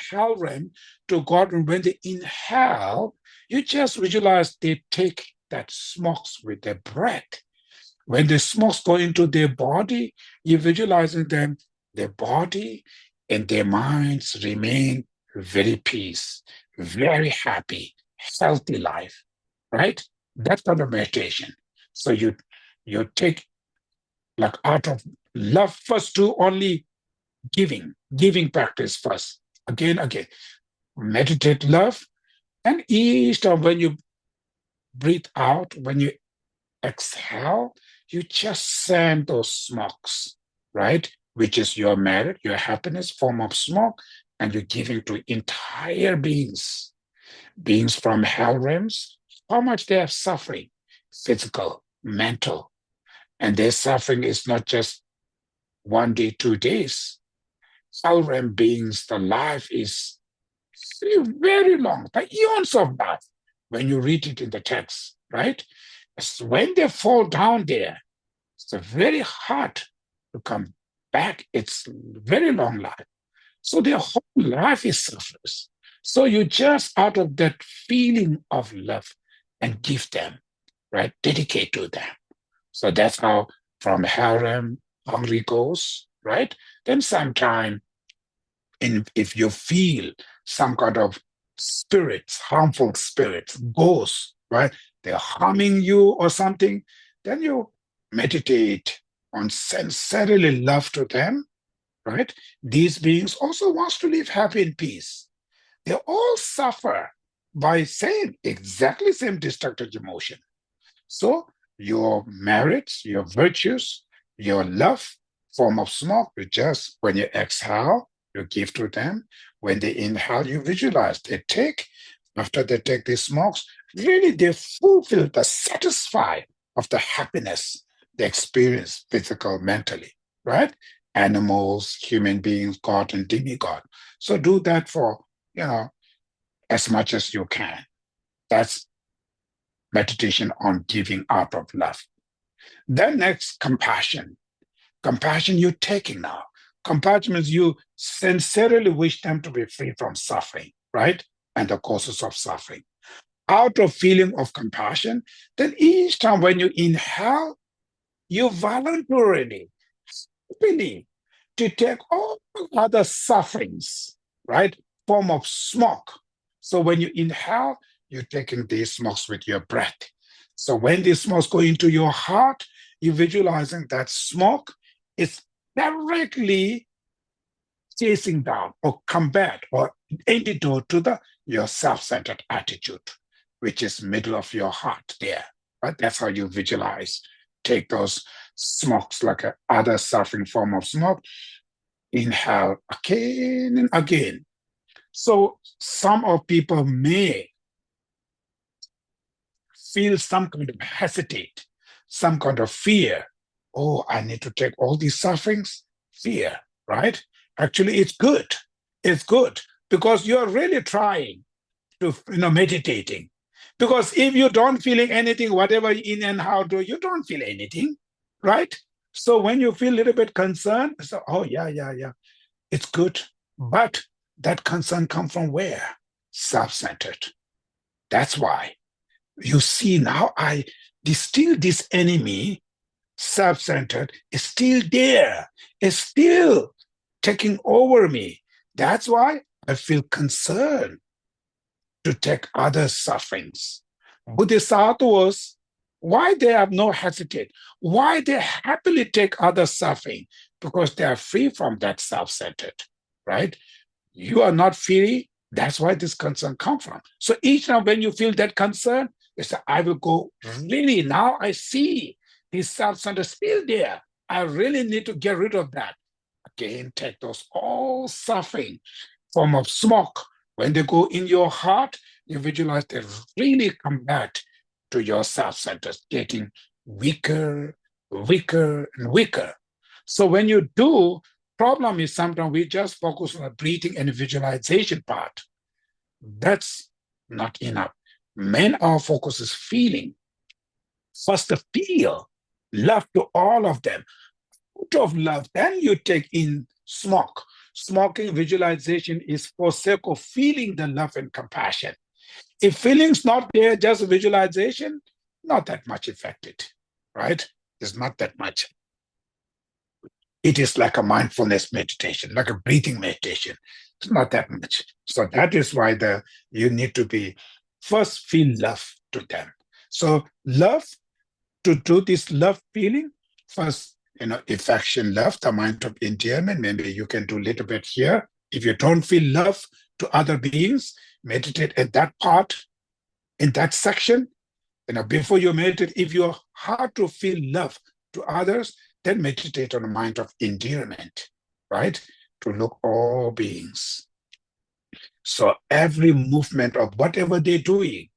Speaker 1: hell realm to God realm, when they inhale, you just visualize they take that smokes with their breath. When the smokes go into their body, you're visualizing them, their body and their minds remain very peace, very happy, healthy life, right? That's kind of meditation. So you take like out of love first to only giving practice first. Again, meditate love. And each time when you breathe out, when you exhale, you just send those smokes, right? Which is your merit, your happiness, form of smoke, and you're giving to entire beings, beings from hell realms, how much they are suffering, physical, mental. And their suffering is not just 1 day, 2 days. Hell realm beings, the life is very long, the eons of life, when you read it in the text, right? When they fall down there, it's very hard to come back. It's very long life. So their whole life is suffers. So you just out of that feeling of love and give them, right? Dedicate to them. So that's how from harem, hungry goes, right? Then sometime if you feel some kind of spirits, harmful spirits, ghosts, right? They're harming you or something, then you meditate on sincerely love to them, right? These beings also wants to live happy in peace. They all suffer by same, exactly same destructive emotion. So your merits, your virtues, your love, form of smoke, you just, when you exhale, you give to them. When they inhale, you visualize. They take, after they take these smokes, really they fulfill the satisfy of the happiness they experience physical, mentally, right? Animals, human beings, God and demigod. So do that for, as much as you can. That's meditation on giving out of love. Then next, compassion. Compassion you're taking now. Compassion means you sincerely wish them to be free from suffering, right? And the causes of suffering. Out of feeling of compassion, then each time when you inhale, you voluntarily, happily, to take all other sufferings, right? Form of smoke. So when you inhale, you're taking these smokes with your breath. So when these smokes go into your heart, you're visualizing that smoke is directly chasing down or combat or antidote to your self-centered attitude, which is middle of your heart there. Right? That's how you visualize. Take those smokes like a other suffering form of smoke, inhale again and again. So some of people may feel some kind of hesitate, some kind of fear. Oh, I need to take all these sufferings? Fear, right? Actually, it's good. It's good because you're really trying to, meditating. Because if you don't feeling anything, whatever in and out, you don't feel anything, right? So when you feel a little bit concerned, so, oh, yeah, it's good. But that concern comes from where? Self-centered. That's why. You see now, still this enemy, self-centered, is still there. It's still taking over me. That's why I feel concerned to take others' sufferings. Bodhisattvas, why they have no hesitate? Why they happily take others' suffering? Because they are free from that self-centered, right? You are not free. That's why this concern comes from. So each time when you feel that concern, you say, I will go, really, now I see this self-centered still there. I really need to get rid of that. Again, take those all suffering form of smoke. When they go in your heart, you visualize they really come back to your self-centered, getting weaker, weaker, and weaker. So when you do, problem is sometimes we just focus on the breathing and visualization part. That's not enough. Our focus is feeling. First to feel love to all of them. Out of love, then you take in smoke. Smoking visualization is for sake of feeling the love and compassion. If feeling's not there, just visualization, not that much affected, right? It's not that much. It is like a mindfulness meditation, like a breathing meditation. It's not that much. So that is why you need to be first feel love to them. So love, to do this love feeling, first, affection, love, the mind of endearment. Maybe you can do a little bit here. If you don't feel love to other beings, meditate at that part, in that section. Before you meditate, if you're hard to feel love to others, then meditate on the mind of endearment, right? To look all beings. So every movement of whatever they're doing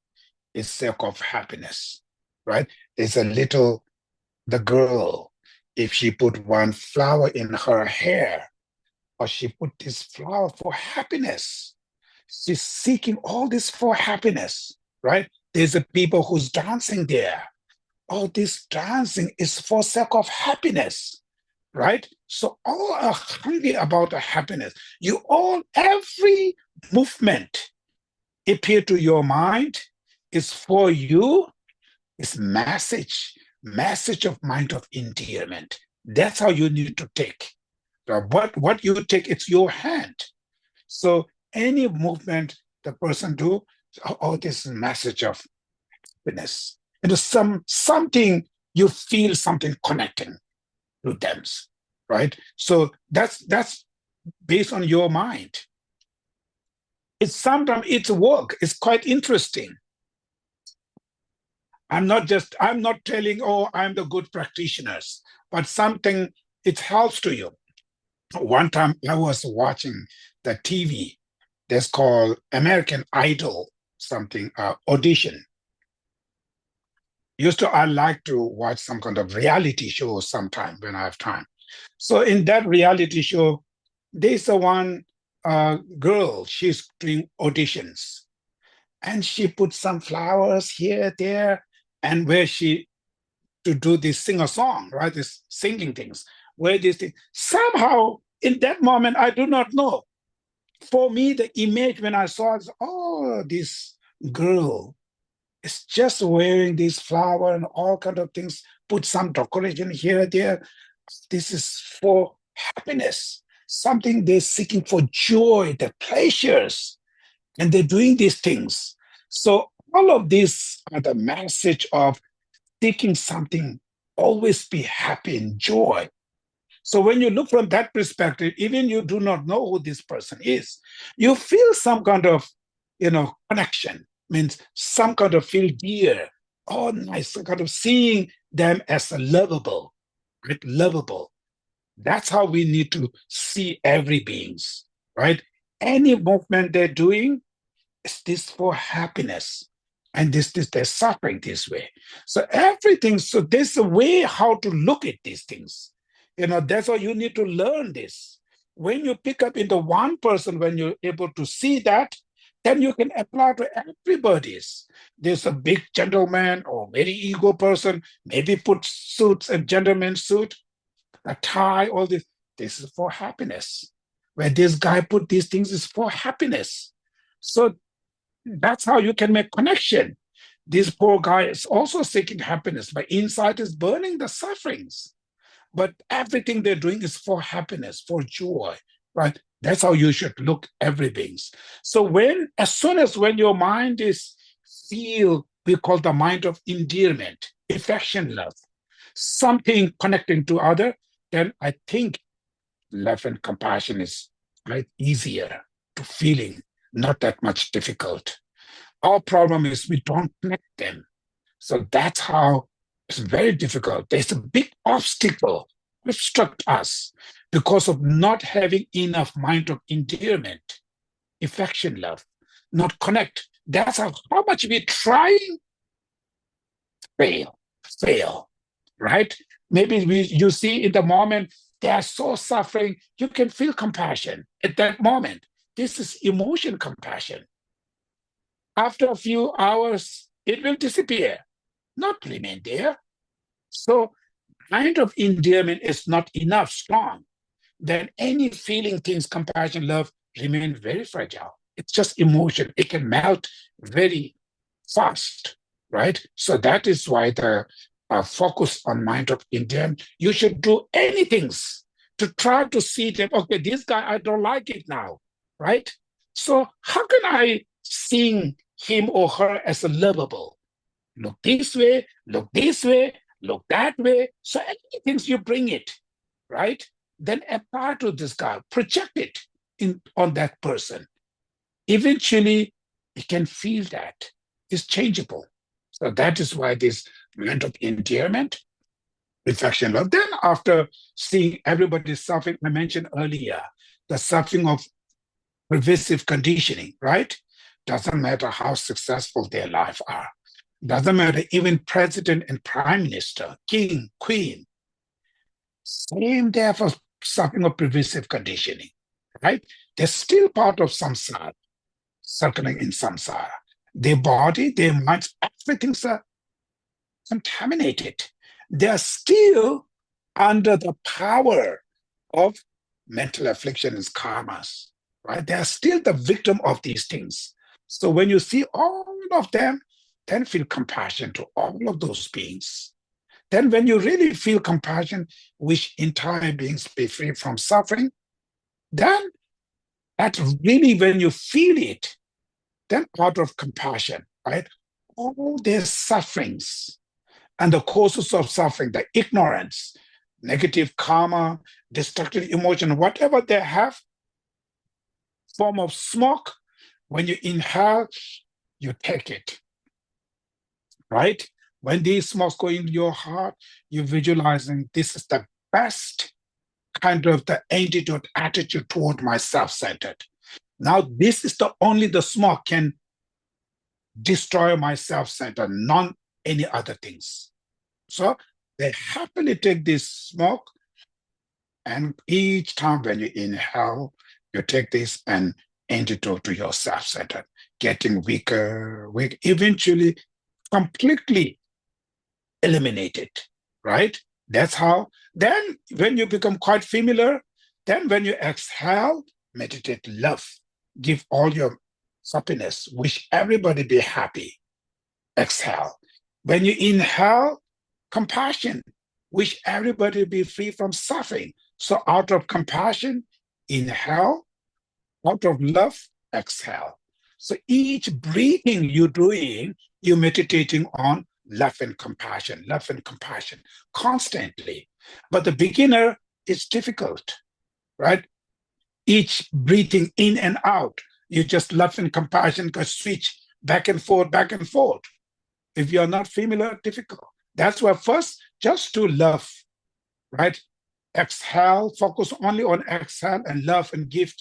Speaker 1: is sake of happiness, right? There's the girl, if she put one flower in her hair, or she put this flower for happiness, she's seeking all this for happiness, right? There's a people who's dancing there. All this dancing is for sake of happiness, right? So all are hungry about the happiness. Every movement appear to your mind is for you, is message of mind of endearment. That's how you need to take. What you take, it's your hand. So any movement the person do, this is message of happiness. And something you feel something connecting to them, right? So that's based on your mind. Sometimes it's work. It's quite interesting. I'm not telling, oh, I'm the good practitioners, but something, it helps to you. One time I was watching the TV, that's called American Idol, something, audition. I like to watch some kind of reality show sometime when I have time. So in that reality show, there's one girl, she's doing auditions. And she put some flowers here, there, and where she to do this sing a song, right? This singing things, where this thing. Somehow, in that moment, I do not know. For me, the image when I saw it, oh, this girl is just wearing this flower and all kind of things, put some decoration here, there. This is for happiness, something they're seeking for joy, the pleasures, and they're doing these things. So all of these are the message of seeking something, always be happy and joy. So when you look from that perspective, even you do not know who this person is, you feel some kind of, connection, means some kind of feel dear, oh, nice, kind of seeing them as a lovable, right? Lovable. That's how we need to see every beings, right? Any movement they're doing, is this for happiness? And they're suffering this way. So everything, so there's a way how to look at these things. That's why you need to learn this. When you pick up into one person, when you're able to see that, then you can apply to everybody's. There's a big gentleman or very ego person, maybe put suits, a gentleman suit. the tie, all this is for happiness. Where this guy put these things is for happiness. So that's how you can make connection. This poor guy is also seeking happiness, but inside is burning the sufferings. But everything they're doing is for happiness, for joy, right? That's how you should look everything. So as soon as when your mind is we call the mind of endearment, affection, love, something connecting to other, then I think love and compassion is right easier to feeling, not that much difficult. Our problem is we don't connect them. So that's how it's very difficult. There's a big obstacle obstruct us because of not having enough mind of endearment, affection, love, not connect. That's how much we're trying, fail, right? Maybe you see in the moment they are so suffering, you can feel compassion at that moment. This is emotion compassion. After a few hours, it will disappear, not remain there. So kind of endearment is not enough strong, then any feeling, things, compassion, love remain very fragile. It's just emotion. It can melt very fast, right? So that is why the focus on mind of endearment, you should do anything to try to see them. Okay, this guy, I don't like it now, right? So how can I see him or her as a lovable? Look this way, look this way, look that way. So anything you bring it, right? Then apply to this guy, project it on that person. Eventually, you can feel that it's changeable. So that is why this moment of endearment, affection, love. Then after seeing everybody suffering, I mentioned earlier, the suffering of pervasive conditioning, right? Doesn't matter how successful their life are. Doesn't matter, even president and prime minister, king, queen, same there for suffering of pervasive conditioning, right? They're still part of samsara, circling in samsara. Their body, their minds, everything's contaminated. They're still under the power of mental affliction and karmas, right? They're still the victim of these things. So when you see all of them, then feel compassion to all of those beings. Then when you really feel compassion, wish entire beings be free from suffering, then that's really when you feel it, then out of compassion, right? All their sufferings and the causes of suffering, the ignorance, negative karma, destructive emotion, whatever they have, form of smoke, when you inhale, you take it, right? When these smokes go into your heart, you're visualizing this is the best kind of the antidote attitude toward my self-centered. Now, this is the smoke can destroy my self-centered, not any other things. So they happily take this smoke, and each time when you inhale, you take this and antidote to your self-centered, getting weaker, eventually completely eliminated, right? That's how. Then when you become quite familiar, then when you exhale, meditate love, give all your happiness, wish everybody be happy, exhale. When you inhale, compassion, wish everybody be free from suffering. So out of compassion, inhale, out of love, exhale. So each breathing you're doing, you're meditating on love and compassion constantly. But the beginner is difficult, right? Each breathing in and out, you just love and compassion can switch back and forth, back and forth. If you're not familiar, difficult. That's why first, just to love, right? Exhale, focus only on exhale and love and give.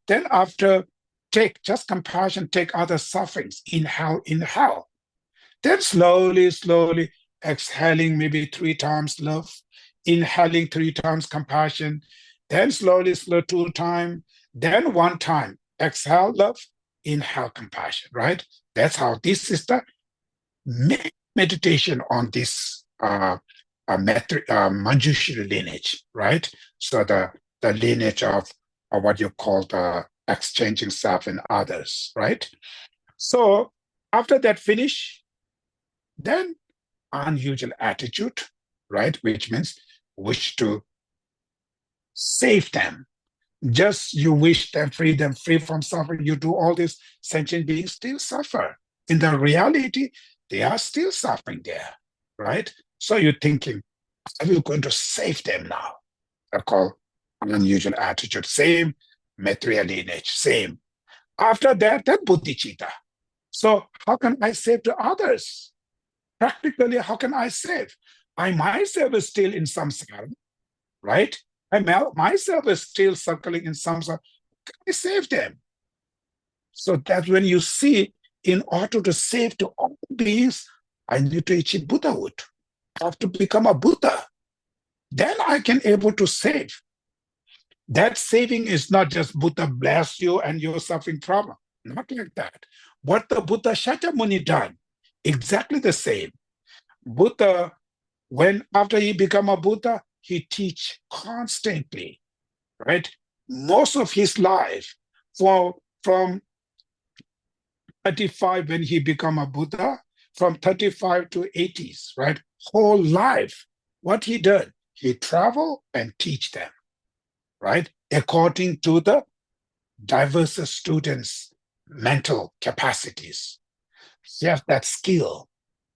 Speaker 1: Then after, take just compassion, take other sufferings, inhale. Then slowly exhaling maybe 3 times love, inhaling 3 times compassion, then slowly, slow 2 times, then 1 time, exhale love, inhale compassion, right? That's how this is the meditation on this Manjushri lineage, right? So the lineage of what you call the exchanging self and others, right? So after that finish, then unusual attitude, right? Which means wish to save them. Just you wish them free from suffering. You do all this, sentient beings still suffer. In the reality, they are still suffering there, right? So you're thinking, are you going to save them now? I call an unusual attitude. Same material lineage, same. After that, that bodhicitta. So how can I save to others? Practically, how can I save? I myself is still in samsara, right? I myself is still circling in samsara. Can I save them? So that's when you see, in order to save to all beings, I need to achieve Buddhahood. I have to become a Buddha. Then I can able to save. That saving is not just Buddha bless you and you're suffering trauma. Not like that. What the Buddha Shakyamuni done, exactly the same. Buddha, when after he become a Buddha, he teach constantly, right? Most of his life, from 35 when he become a Buddha, from 35 to 80s, right? Whole life, what he did, he travel and teach them, right? According to the diverse students' mental capacities. He has that skill,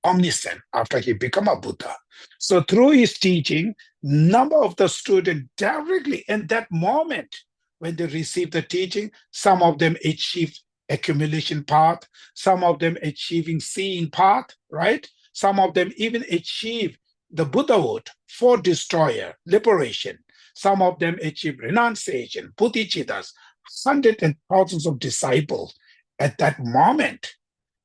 Speaker 1: omniscient, after he become a Buddha. So through his teaching, number of the students directly in that moment when they receive the teaching, some of them achieved accumulation path, some of them achieving seeing path, right? Some of them even achieve the Buddhahood for destroyer, liberation. Some of them achieve renunciation, bodhicittas, hundreds and thousands of disciples at that moment.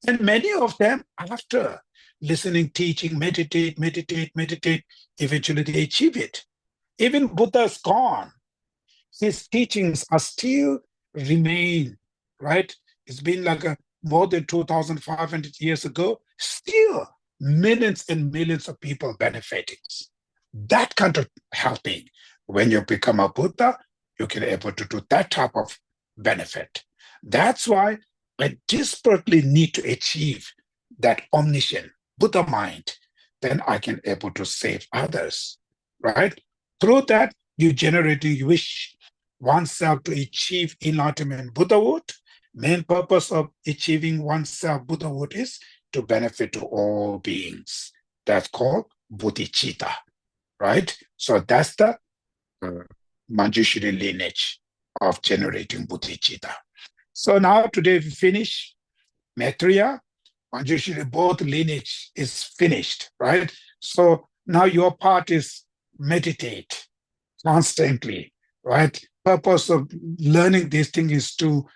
Speaker 1: And many of them, after listening, teaching, meditate, eventually they achieve it. Even Buddha's gone. His teachings are still remain, right? It's been like more than 2,500 years ago. Still, millions and millions of people benefiting. That kind of helping. When you become a Buddha, you can able to do that type of benefit. That's why I desperately need to achieve that omniscient Buddha mind. Then I can able to save others, right? Through that, you generating wish oneself to achieve enlightenment Buddhahood. Main purpose of achieving oneself Buddhahood is to benefit to all beings. That's called bodhicitta, right? So that's the Manjushri lineage of generating bodhicitta. So now today we finish Maitreya, Manjushri, both lineage is finished, right? So now your part is meditate constantly, right? Purpose of learning these things is to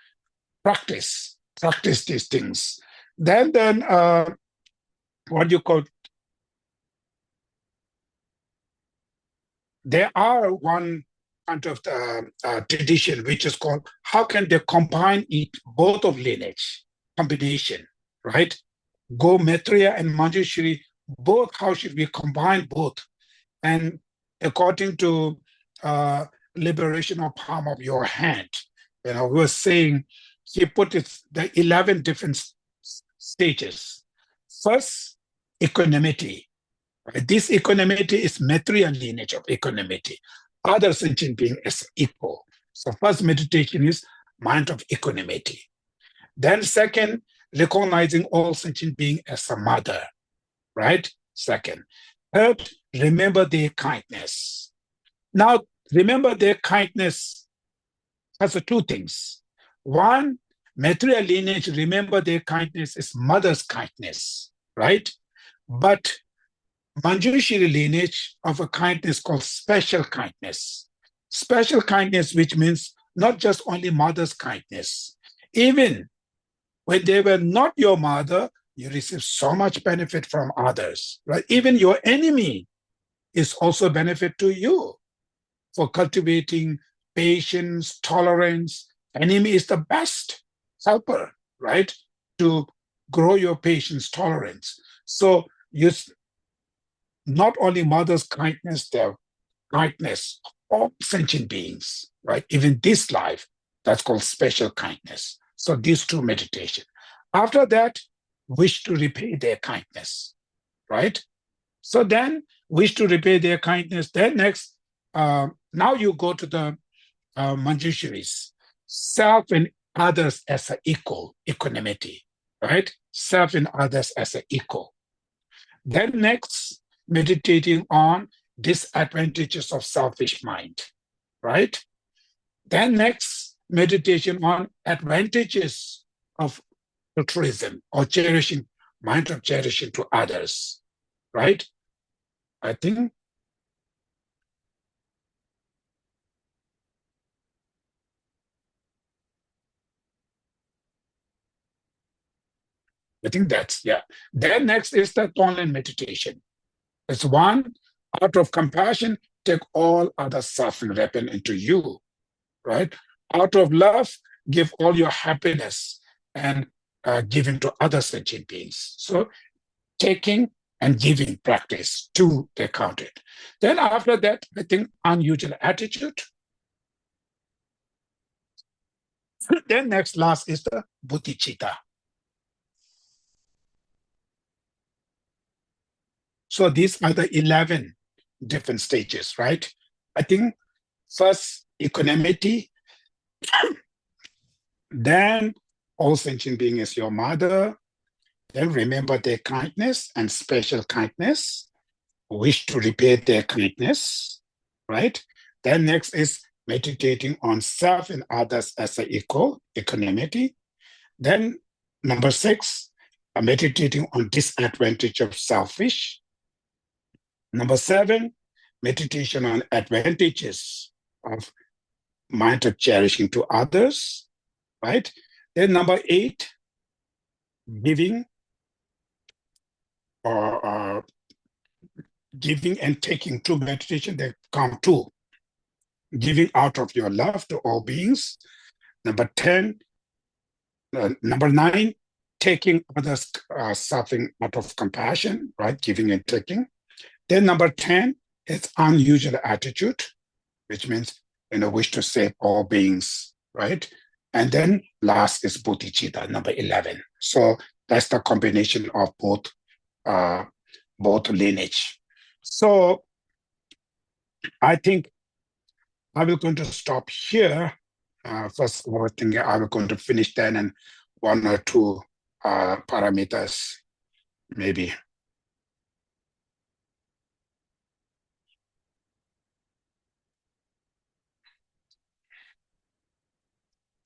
Speaker 1: practice these things. Then what you call, there are one kind of tradition which is called, how can they combine it, both of lineage, combination, right? Go Maitreya and Manjushri, both, how should we combine both? And according to liberation of palm of your hand, we were saying, he put it the 11 different stages. First, equanimity. Right? This equanimity is material lineage of equanimity. Other sentient being is equal. So first meditation is mind of equanimity. Then second, recognizing all sentient being as a mother, right? Second. Third, remember their kindness. Now, remember their kindness has two things. One, material lineage, remember their kindness is mother's kindness, right? But Manjushri lineage of a kindness called special kindness. Special kindness, which means not just only mother's kindness. Even when they were not your mother, you receive so much benefit from others, right? Even your enemy is also a benefit to you for cultivating patience, tolerance. Enemy is the best helper, right? To grow your patience, tolerance. So you not only mother's kindness, their kindness, all sentient beings, right? Even this life, that's called special kindness. So these two meditation. After that, wish to repay their kindness, right? So then wish to repay their kindness. Then next, now you go to the Manjusharis, self and others as an equal, equanimity, right? Self and others as an equal. Then next, meditating on disadvantages of selfish mind, right? Then next, meditation on advantages of altruism or cherishing, mind of cherishing to others, right? I think that's, yeah. Then next is the Tonlin meditation. It's one, out of compassion, take all other suffering repping into you, right? Out of love, give all your happiness and giving to other sentient beings. So taking and giving practice to they counted. Then after that, I think unusual attitude. Then next last is the bodhicitta. So these are the 11 different stages, right? I think first equanimity, then all sentient being is your mother, then remember their kindness and special kindness, wish to repay their kindness, right? Then next is meditating on self and others as an equal, equanimity. Then number 6, meditating on disadvantage of selfish. Number 7, meditation on advantages of mind of cherishing to others, right? Then number 8, giving or giving and taking to meditation, they come two. Giving out of your love to all beings. Number 10, number 9, taking others' suffering out of compassion, right? Giving and taking. Then number 10 is unusual attitude, which means, wish to save all beings, right? And then last is bodhicitta, number 11. So that's the combination of both lineage. So I think I will going to stop here. First, I think I will going to finish then and one or two parameters, maybe.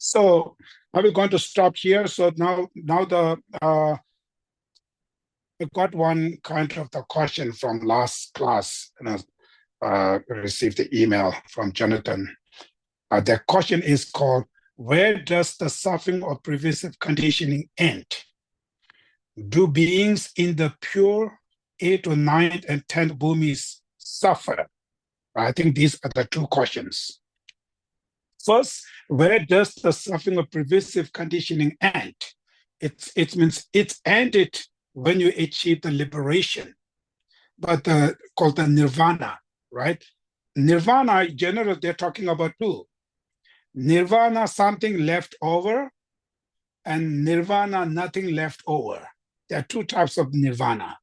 Speaker 1: So I will going to stop here. So now the I got one kind of the question from last class, and I received the email from Jonathan. The question is called, where does the suffering of pervasive conditioning end? Do beings in the pure 8th or 9th and 10th bhumis suffer? I think these are the two questions. First, where does the suffering of pervasive conditioning end? It means it's ended when you achieve the liberation, but called the nirvana, right? Nirvana, in general, they're talking about two. Nirvana, something left over, and nirvana, nothing left over. There are two types of nirvana.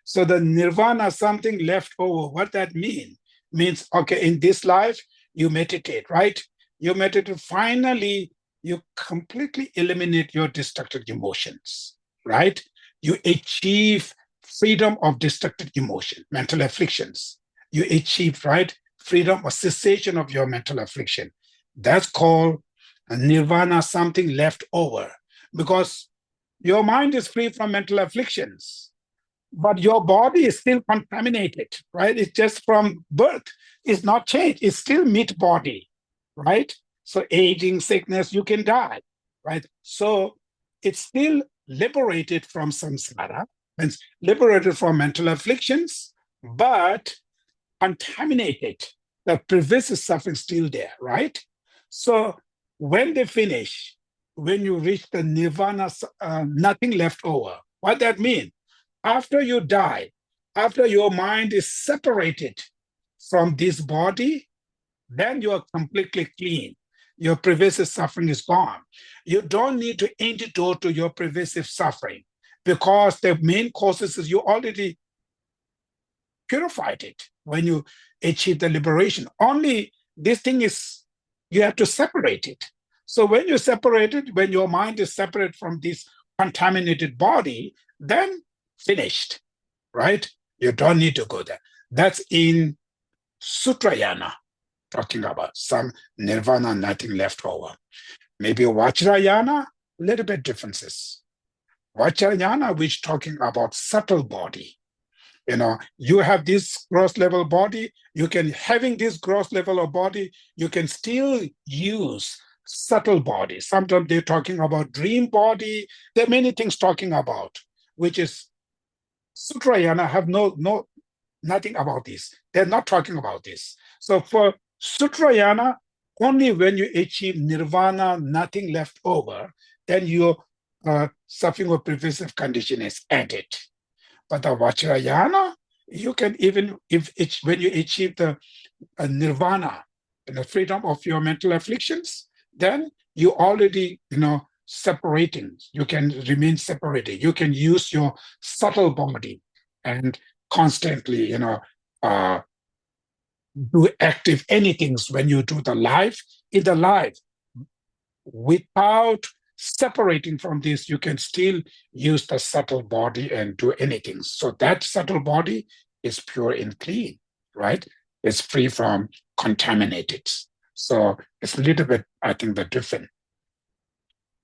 Speaker 1: So the nirvana, something left over, what that means, okay, in this life, you meditate, right? You meditate, finally, you completely eliminate your destructive emotions, right? You achieve freedom of destructive emotion, mental afflictions. You achieve, right, freedom or cessation of your mental affliction. That's called nirvana, something left over, because your mind is free from mental afflictions, but your body is still contaminated, right? It's just from birth. It's not changed. It's still meat body, right? So aging, sickness, you can die, right? So it's still liberated from samsara, and liberated from mental afflictions, but contaminated. The pervasive suffering still there, right? So when they finish, when you reach the nirvana, nothing left over. What that mean? After you die, After your mind is separated from this body, then you are completely clean. Your pervasive suffering is gone. You don't need to antidote to your pervasive suffering because the main causes is you already purified it when you achieve the liberation. Only this thing is, you have to separate it. So when you separate it, when your mind is separate from this contaminated body, then finished, right? You don't need to go there. That's in Sutrayana, talking about some nirvana, nothing left over. Maybe Vajrayana, a little bit differences. Vajrayana, which talking about subtle body. You have this gross level body, you can, having this gross level of body, you can still use subtle body. Sometimes they're talking about dream body. There are many things talking about, which is Sutrayana have nothing about this. They're not talking about this. So for Sutrayana, only when you achieve nirvana, nothing left over, then your suffering of pervasive condition is ended. But the Vajrayana, you can even, when you achieve the nirvana and the freedom of your mental afflictions, then you already, separating. You can remain separated. You can use your subtle body and constantly, do active anything when you do the life. In the life, without separating from this, you can still use the subtle body and do anything. So that subtle body is pure and clean, right? It's free from contaminated. So it's a little bit, I think, the different.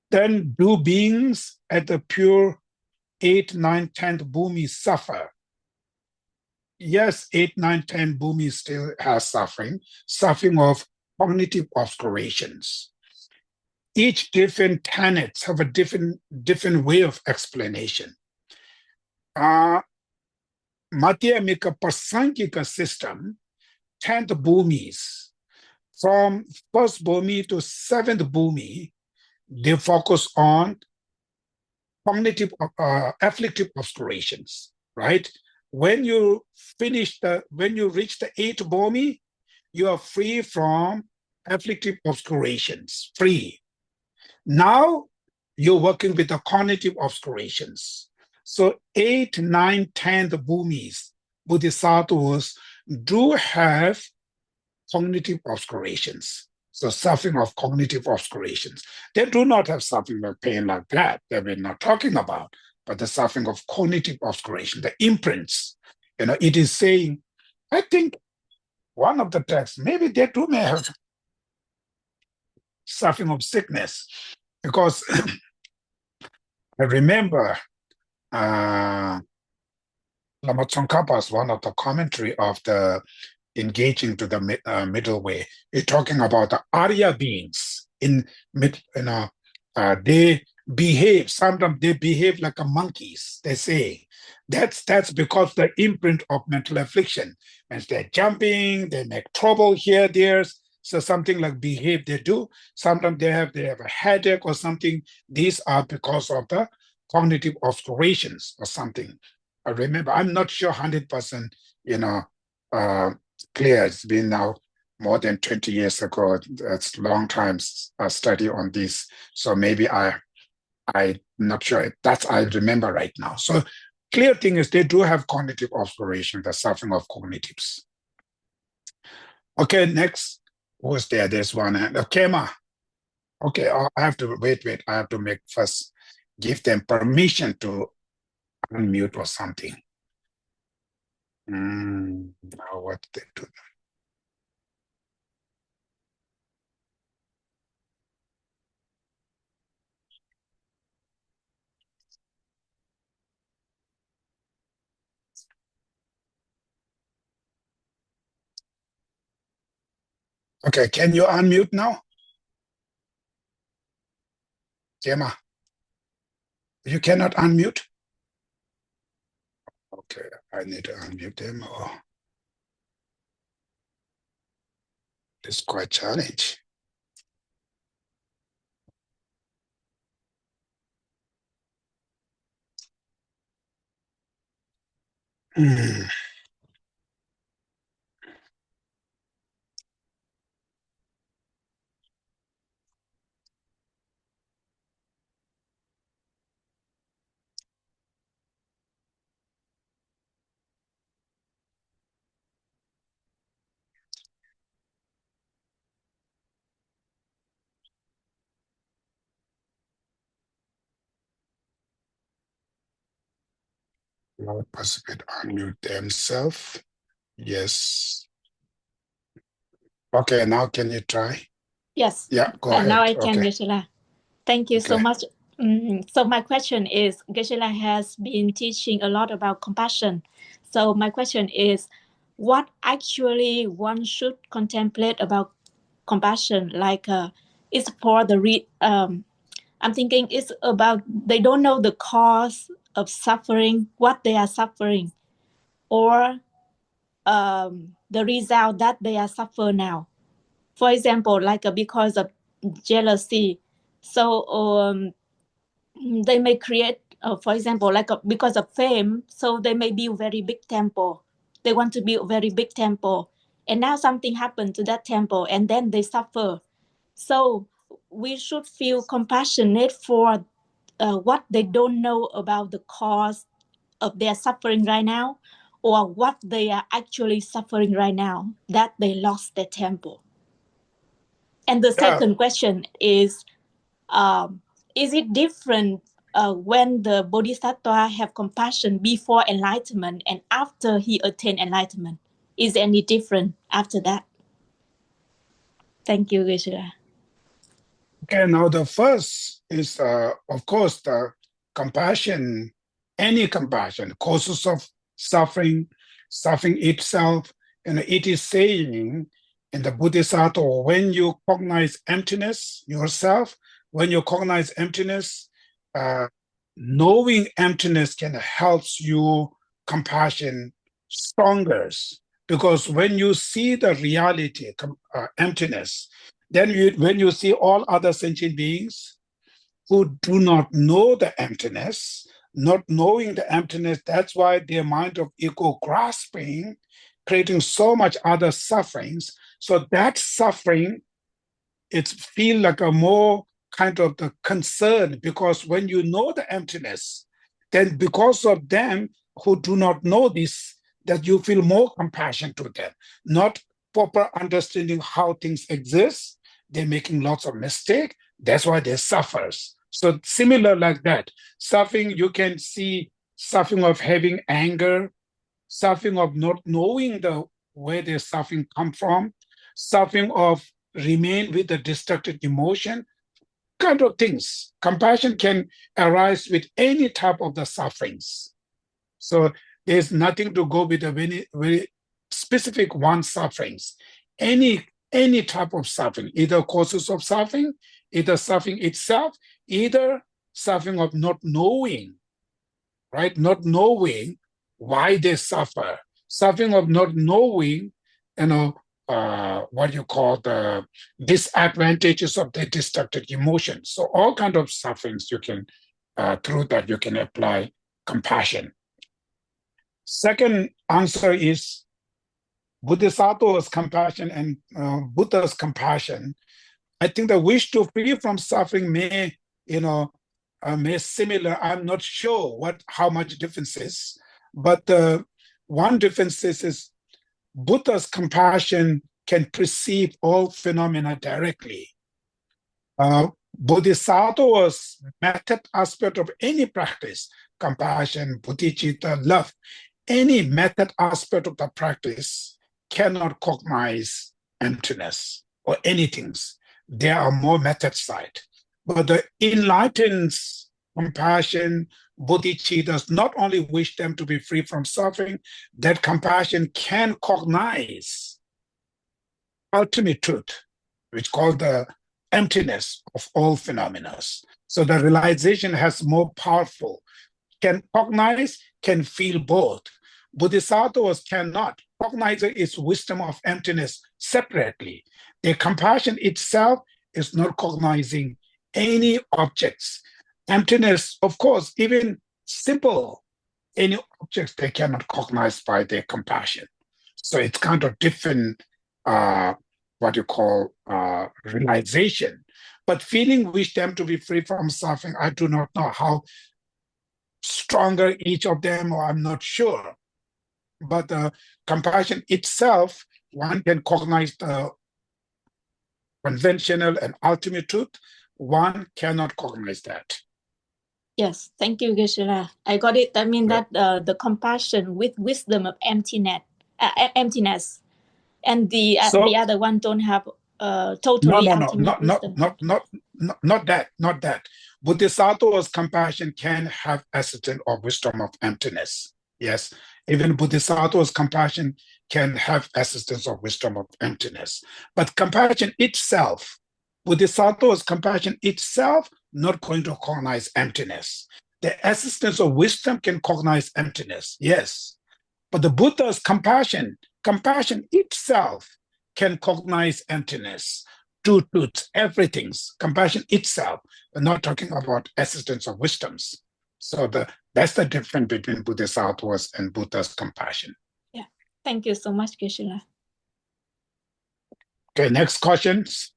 Speaker 1: Then do beings at the pure 8, 9, 10th bhumi suffer? Yes, 8, 9, 10 bhumi still has suffering of cognitive obscurations. Each different tenets have a different way of explanation. Madhyamika Prasankika system, 10th bhumis, from first bhumi to 7th bhumi, they focus on cognitive afflictive obscurations, right? When you reach the 8th bhumi, you are free from afflictive obscurations, free. Now you're working with the cognitive obscurations. So 8, 9, 10 bhumis, bodhisattvas do have cognitive obscurations. So suffering of cognitive obscurations. They do not have suffering of pain like that we're not talking about, but the suffering of cognitive obscuration, the imprints. It is saying, I think one of the texts, maybe they too may have suffering of sickness, because I remember Lama Tsongkhapa's one of the commentary of the engaging to the middle way. It's talking about the Arya beings they behave. Sometimes they behave like a monkeys. They say that's because the imprint of mental affliction. And they're jumping, they make trouble here, there. So something like behave they do. Sometimes they have a headache or something. These are because of the cognitive obscurations or something. I remember, I'm not sure 100%, clear. It's been now more than 20 years ago. That's a long time study on this. So maybe I'm not sure. That's I remember right now. So clear thing is they do have cognitive obscuration, the suffering of cognitives. Okay, next. Who's there? There's one. Kema. Okay, I have to wait. I have to give them permission to unmute or something. Now what they do? Okay, can you unmute now? Gemma, you cannot unmute? Okay, I need to unmute them. It's quite challenging. Mm. Lord participate unmute themselves. Yes. Okay, now can you try?
Speaker 2: Yes.
Speaker 1: Yeah, go
Speaker 2: Now
Speaker 1: ahead.
Speaker 2: I can,
Speaker 1: Okay.
Speaker 2: Geshe-la. Thank you so
Speaker 1: Okay.
Speaker 2: much. So my question is, Geshe-la has been teaching a lot about compassion. So my question is, what actually one should contemplate about compassion? Like, it's for the I'm thinking it's about they don't know the cause of suffering, what they are suffering, or the result that they are suffering now. For example, like because of jealousy, so they may create, for example, like because of fame, so they may build very big temple. They want to build very big temple, and now something happened to that temple, and then they suffer. So we should feel compassionate for what they don't know about the cause of their suffering right now, or what they are actually suffering right now, that they lost their temple. And the
Speaker 1: Yeah.
Speaker 2: second question is it different when the bodhisattva have compassion before enlightenment and after he attained enlightenment? Is there any different after that? Thank you, Geshe-la.
Speaker 1: Okay, now the first is, of course, the compassion, any compassion, causes of suffering, suffering itself, and it is saying in the Bodhisattva, when you cognize emptiness yourself, when you cognize emptiness, uh, knowing emptiness can help you compassion stronger. Because when you see the reality, emptiness, then when you see all other sentient beings who do not know the emptiness, not knowing the emptiness, that's why their mind of ego grasping, creating so much other sufferings. So that suffering, it feel like a more kind of the concern, because when you know the emptiness, then because of them who do not know this, that you feel more compassion to them, not proper understanding how things exist. They're making lots of mistake. That's why they suffers. So similar like that, suffering, you can see suffering of having anger, suffering of not knowing the where their suffering come from, suffering of remain with the destructive emotion, kind of things. Compassion can arise with any type of the sufferings. So there's nothing to go with the very, very specific one sufferings. Any type of suffering, either causes of suffering, either suffering itself, either suffering of not knowing, right? Not knowing why they suffer, suffering of not knowing, you know, what you call the disadvantages of the destructive emotions. So all kind of sufferings you can, through that you can apply compassion. Second answer is Bodhisattva's compassion and Buddha's compassion. I think the wish to free from suffering may, may similar. I'm not sure how much difference is, but one difference is Buddha's compassion can perceive all phenomena directly. Bodhisattva's method aspect of any practice, compassion, bodhicitta, love, any method aspect of the practice cannot cognize emptiness or anything. There are more method side. But the enlightened compassion, bodhicitta does not only wish them to be free from suffering, that compassion can cognize ultimate truth, which called the emptiness of all phenomena. So the realization has more powerful, can cognize, can feel both. Bodhisattvas cannot cognize its wisdom of emptiness separately. Their compassion itself is not cognizing any objects. Emptiness, of course, even simple any objects they cannot cognize by their compassion. So it's kind of different, what you call realization. But feeling wish them to be free from suffering, I do not know how stronger each of them, or I'm not sure. But compassion itself, one can cognize the conventional and ultimate truth. One cannot cognize that.
Speaker 2: Yes, thank you, Geshe-la. I got it. I mean
Speaker 1: Yeah.
Speaker 2: that the compassion with wisdom of emptiness, and the other one don't have totally ultimate wisdom.
Speaker 1: Not that. Bodhisattva's compassion can have essence of wisdom of emptiness. Yes, even Bodhisattva's compassion can have essence of wisdom of emptiness. But compassion itself, Bodhisattva's compassion itself, not going to cognize emptiness. The existence of wisdom can cognize emptiness, yes. But the Buddha's compassion itself can cognize emptiness, two truths, everything's compassion itself. We're not talking about existence of wisdoms. So that's the difference between Bodhisattva's and Buddha's compassion.
Speaker 2: Yeah, thank you so much, Geshe-la.
Speaker 1: Okay, next questions.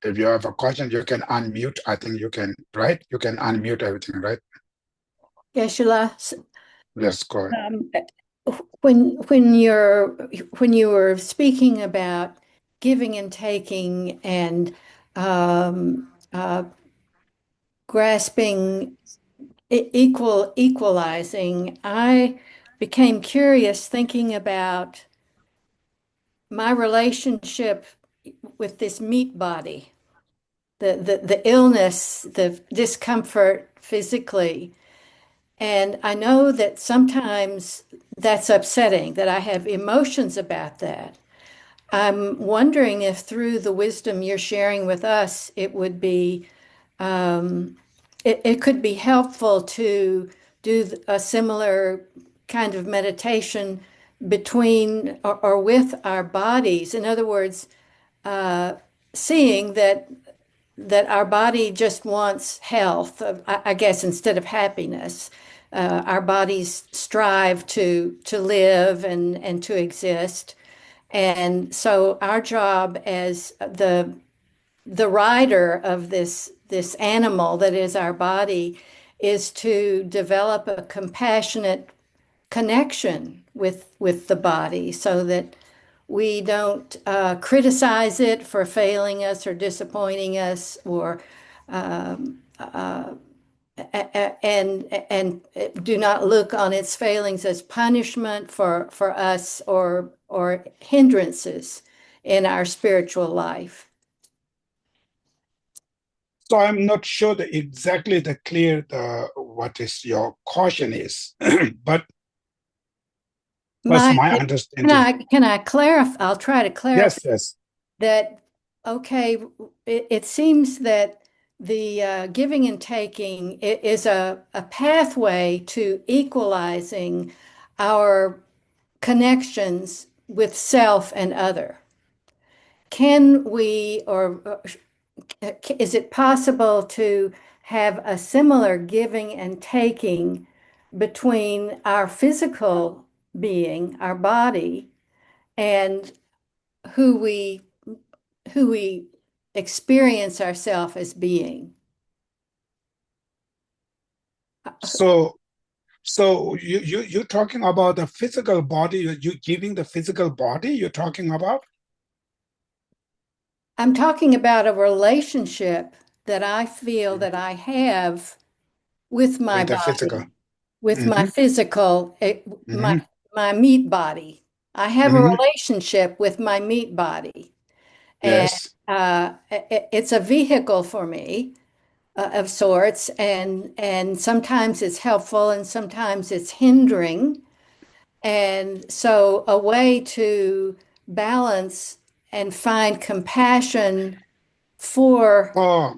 Speaker 1: If you have a question, you can unmute. I think you can, right? You can unmute everything, right?
Speaker 3: Geshe-la,
Speaker 1: Let's go ahead.
Speaker 3: when you were speaking about giving and taking and grasping, equalizing, I became curious thinking about my relationship with this meat body, the illness, the discomfort physically. And I know that sometimes that's upsetting, that I have emotions about that. I'm wondering if through the wisdom you're sharing with us, it would be, it could be helpful to do a similar kind of meditation between or with our bodies. In other words, seeing that our body just wants health, I guess, instead of happiness. Our bodies strive to live and to exist. And so our job as the rider of this animal that is our body is to develop a compassionate connection with the body so that we don't criticize it for failing us or disappointing us, or and do not look on its failings as punishment for us or hindrances in our spiritual life.
Speaker 1: So I'm not sure exactly what is your caution is, but that's my understanding.
Speaker 3: Can I clarify? I'll try to clarify.
Speaker 1: Yes.
Speaker 3: That, okay, it seems that the giving and taking is a pathway to equalizing our connections with self and other. Can we, or is it possible to have a similar giving and taking between our physical being, our body, and who we experience ourselves as being?
Speaker 1: So you're talking about the physical body, you're giving the physical body you're talking about?
Speaker 3: I'm talking about a relationship that I feel that I have with my
Speaker 1: With the
Speaker 3: body,
Speaker 1: physical.
Speaker 3: with my physical, my meat body. I have a relationship with my meat body.
Speaker 1: Yes.
Speaker 3: And it's a vehicle for me of sorts, and sometimes it's helpful and sometimes it's hindering. And so a way to balance and find compassion for.
Speaker 1: Oh,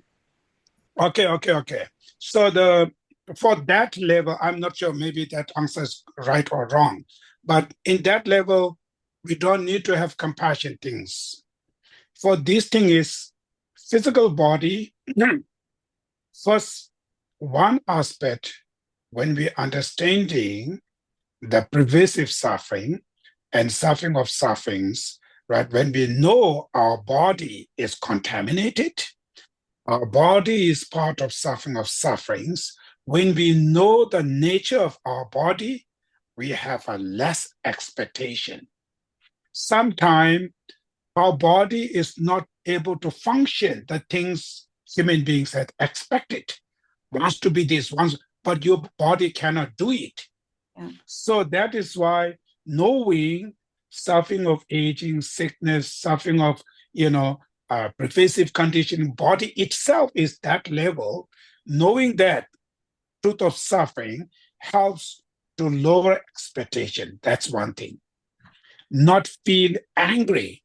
Speaker 1: okay. So for that level, I'm not sure, maybe that answer is right or wrong, but in that level, we don't need to have compassion things. For this thing is physical body, first one aspect when we understanding the pervasive suffering and suffering of sufferings, right? When we know our body is contaminated, our body is part of suffering of sufferings. When we know the nature of our body, we have a less expectation. Sometimes our body is not able to function the things human beings had expected. Wants to be this, but your body cannot do it.
Speaker 3: Yeah.
Speaker 1: So that is why knowing suffering of aging, sickness, suffering of, pervasive condition, body itself is that level. Knowing that truth of suffering helps to lower expectation. That's one thing. Not feel angry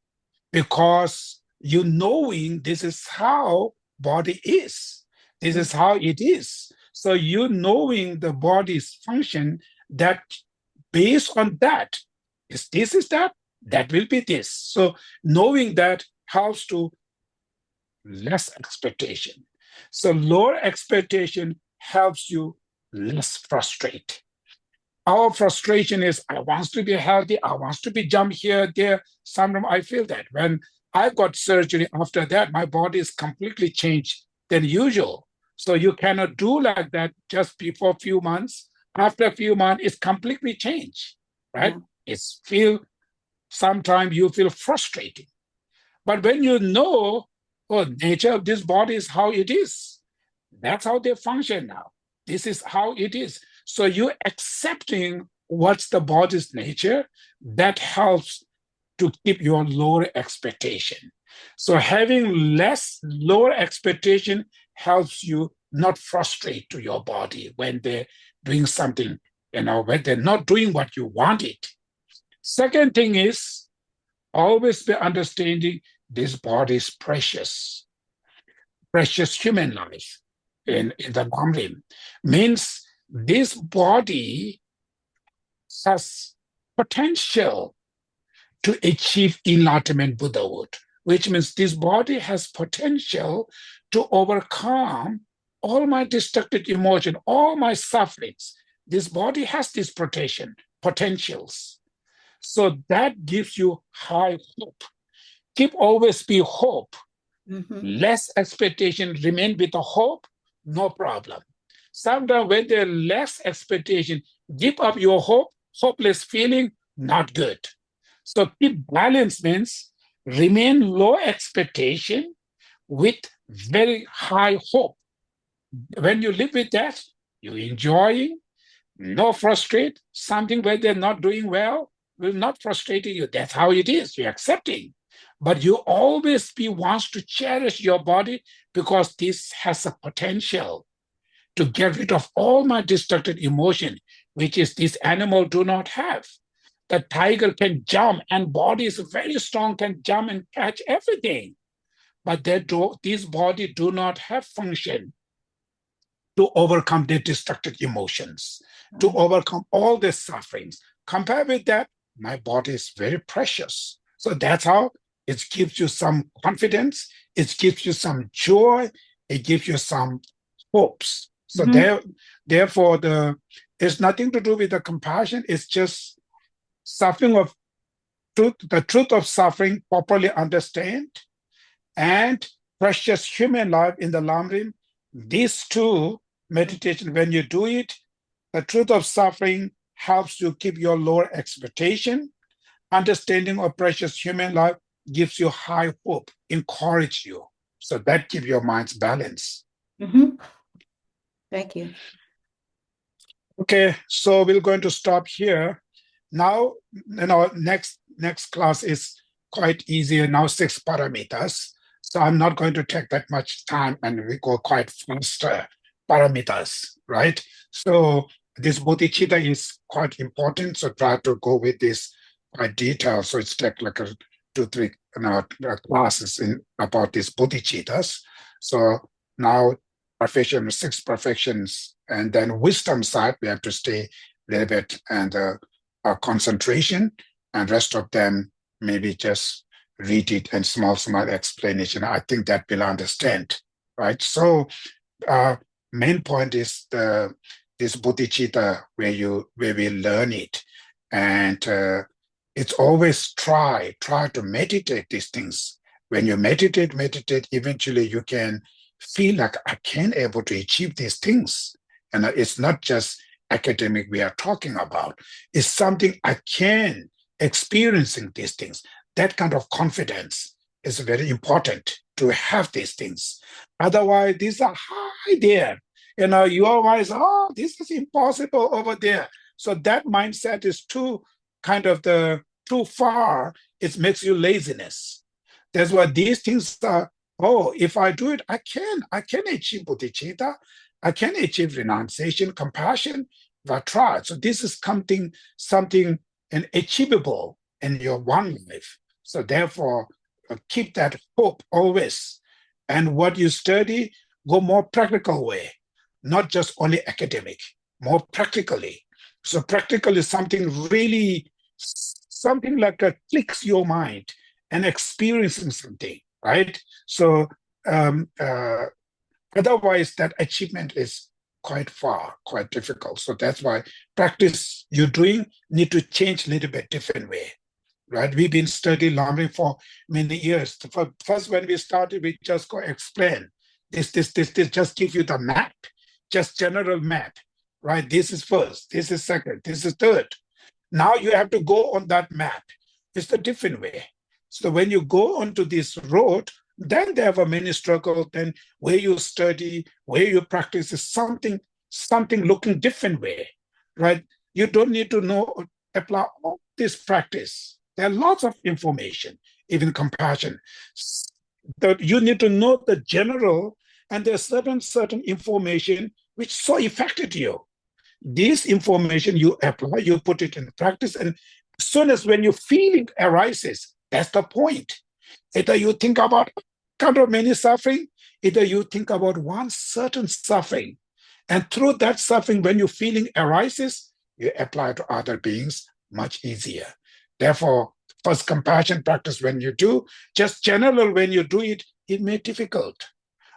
Speaker 1: because you knowing this is how body is. This is how it is. So you knowing the body's function, that based on that, is this is that will be this. So knowing that helps to less expectation. So lower expectation helps you less frustrate. Our frustration is, I want to be healthy, I want to be jump here, there. Sometimes I feel that. When I got surgery after that, my body is completely changed than usual. So you cannot do like that just before a few months. After a few months, it's completely changed, right? Yeah. Sometimes you feel frustrated. But when you know, nature of this body is how it is, that's how they function now. This is how it is. So you accepting what's the body's nature, that helps to keep your lower expectation. So having lower expectation helps you not frustrate to your body when they're doing something, when they're not doing what you wanted. Second thing is always be understanding this body is precious human life in the Lamrim. Means this body has potential to achieve enlightenment Buddhahood, which means this body has potential to overcome all my destructive emotion, all my sufferings. This body has these potentials. So that gives you high hope. Keep always be hope. Less expectation, remain with the hope, no problem. Sometimes when there's less expectation, give up your hope, hopeless feeling, not good. So keep balance means remain low expectation with very high hope. When you live with that, you're enjoying, no frustrate. Something where they're not doing well will not frustrate you. That's how it is. You're accepting. But you always wants to cherish your body because this has a potential to get rid of all my destructive emotion, which is this animal do not have. The tiger can jump and body is very strong, can jump and catch everything. But this body do not have function to overcome their destructive emotions, to overcome all their sufferings. Compared with that, my body is very precious. So that's how it gives you some confidence, it gives you some joy, it gives you some hopes. So therefore, it's nothing to do with the compassion, it's just suffering of truth, the truth of suffering properly understand, and precious human life in the Lamrim. These two meditation, when you do it, the truth of suffering helps you keep your lower expectation. Understanding of precious human life gives you high hope, encourage you. So that gives your mind's balance.
Speaker 3: Thank you.
Speaker 1: Okay, so we're going to stop here. Now, next class is quite easy. Now 6 parameters. So I'm not going to take that much time, and we go quite faster parameters, right? So this bodhicitta is quite important. So try to go with this quite detailed. So it's take like 2-3 classes about these bodhicittas. So now 6 perfections, and then wisdom side we have to stay a little bit, and concentration, and rest of them maybe just read it and small explanation. I think that will understand, right? So main point is this bodhicitta where we learn it, and it's always try to meditate these things. When you meditate, eventually you can feel like I can able to achieve these things, and it's not just academic we are talking about. It's something I can experiencing these things. That kind of confidence is very important to have these things. Otherwise, these are high there. You always, oh, this is impossible over there. So that mindset is too far. It makes you laziness. That's why these things are, oh, if I do it, I can achieve bodhicitta. I can achieve renunciation, compassion, if I try. So this is something and achievable in your one life. So therefore, keep that hope always. And what you study, go more practical way, not just only academic, more practically. So practical is something like a clicks your mind and experiencing something, right? So otherwise that achievement is quite far, quite difficult. So that's why practice you're doing need to change a little bit different way, right? We've been studying Lamrim for many years. First, when we started, we just go explain. This just give you the map, just general map, right? This is first, this is second, this is third. Now you have to go on that map. It's a different way. So when you go onto this road, then there are many struggles. Then where you study, where you practice is something looking different way, right? You don't need to apply all this practice. There are lots of information, even compassion. You need to know the general, and there's certain information which so affected you. This information you apply, you put it in practice, and as soon as when your feeling arises, that's the point. Either you think about kind of many suffering, either you think about one certain suffering, and through that suffering, when your feeling arises, you apply to other beings much easier. Therefore, first compassion practice when you do, just general when you do it, it may be difficult.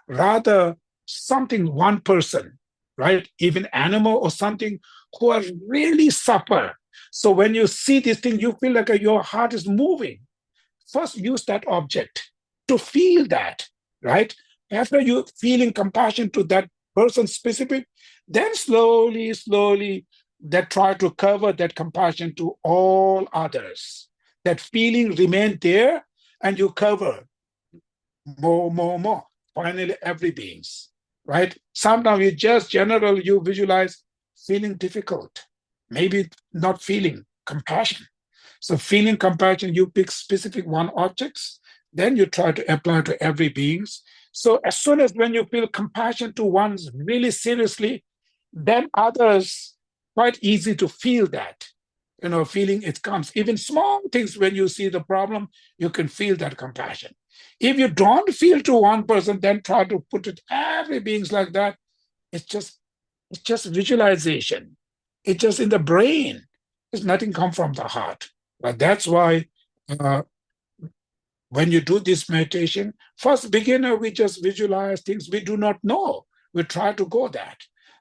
Speaker 1: Rather, something one person, right? Even animal or something who are really suffer. So when you see this thing, you feel like your heart is moving. First, use that object to feel that, right? After you feeling compassion to that person specific, then slowly, that try to cover that compassion to all others. That feeling remain there, and you cover more. Finally, every beings, right? Sometimes you just you visualize feeling difficult, maybe not feeling compassion. So feeling compassion, you pick specific one objects, then you try to apply to every beings. So as soon as when you feel compassion to ones really seriously, then others, quite easy to feel that, feeling it comes. Even small things, when you see the problem, you can feel that compassion. If you don't feel to one person, then try to put it every beings like that. It's just visualization. It's just in the brain. It's nothing come from the heart. But that's why when you do this meditation, first beginner, we just visualize things we do not know. We try to go that.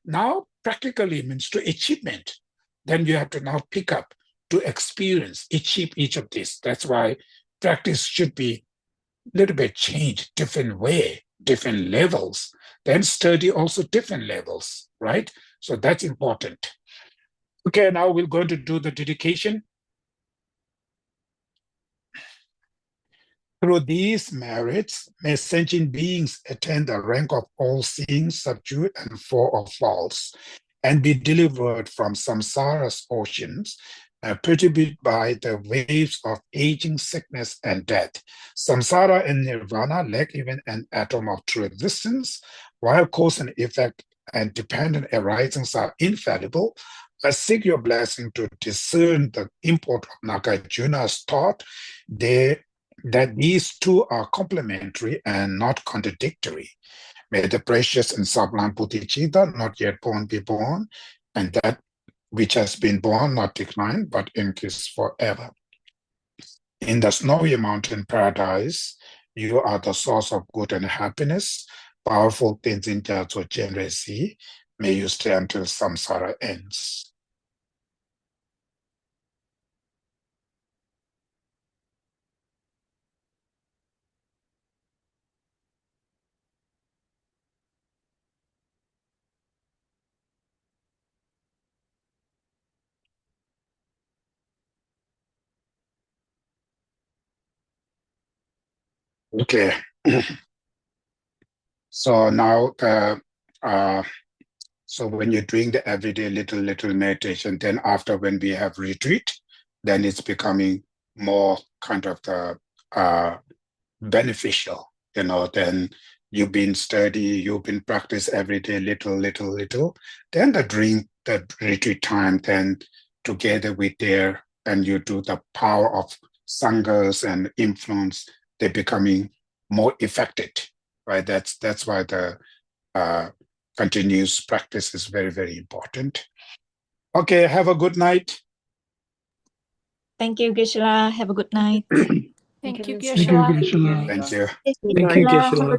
Speaker 1: Now, practically means to achievement. Then you have to now pick up to experience, achieve each of these. That's why practice should be a little bit changed, different way, different levels. Then study also different levels, right? So that's important. Okay, now we're going to do the dedication. Through these merits, may sentient beings attain the rank of all-seeing, subdued, and full of faults, and be delivered from samsara's oceans, perturbed by the waves of aging, sickness, and death. Samsara and nirvana lack even an atom of true existence, while cause and effect and dependent arisings are infallible. I seek your blessing to discern the import of Nagarjuna's thought that these two are complementary and not contradictory. May the precious and sublime bodhicitta, not yet born, be born, and that which has been born not decline, but increase forever. In the snowy mountain paradise, you are the source of good and happiness. powerful Tenzin Gyatso Chenrezig, may you stay until samsara ends. Okay. So now, so when you're doing the everyday little meditation, then after when we have retreat, then it's becoming more kind of the beneficial, then you've been study, you've been practice every day, little, then the retreat time, then together with there, and you do the power of sanghas and influence, they're becoming more effective, right? That's why the continuous practice is very, very important. Okay, have a good night.
Speaker 2: Thank you, Geshe-la. Have a good night.
Speaker 3: Thank you,
Speaker 4: Thank you,
Speaker 3: Geshe-la.
Speaker 4: Geshe-la.
Speaker 1: Thank you.
Speaker 4: Thank you, Geshe-la.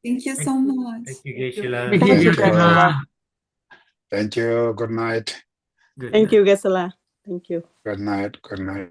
Speaker 5: Thank you so much.
Speaker 6: Thank you, Geshe-la.
Speaker 4: Thank you, Geshe-la.
Speaker 1: Thank you. Good night.
Speaker 6: Good
Speaker 7: Thank
Speaker 6: night.
Speaker 7: you, Geshe-la. Thank you.
Speaker 1: Good night. Good night.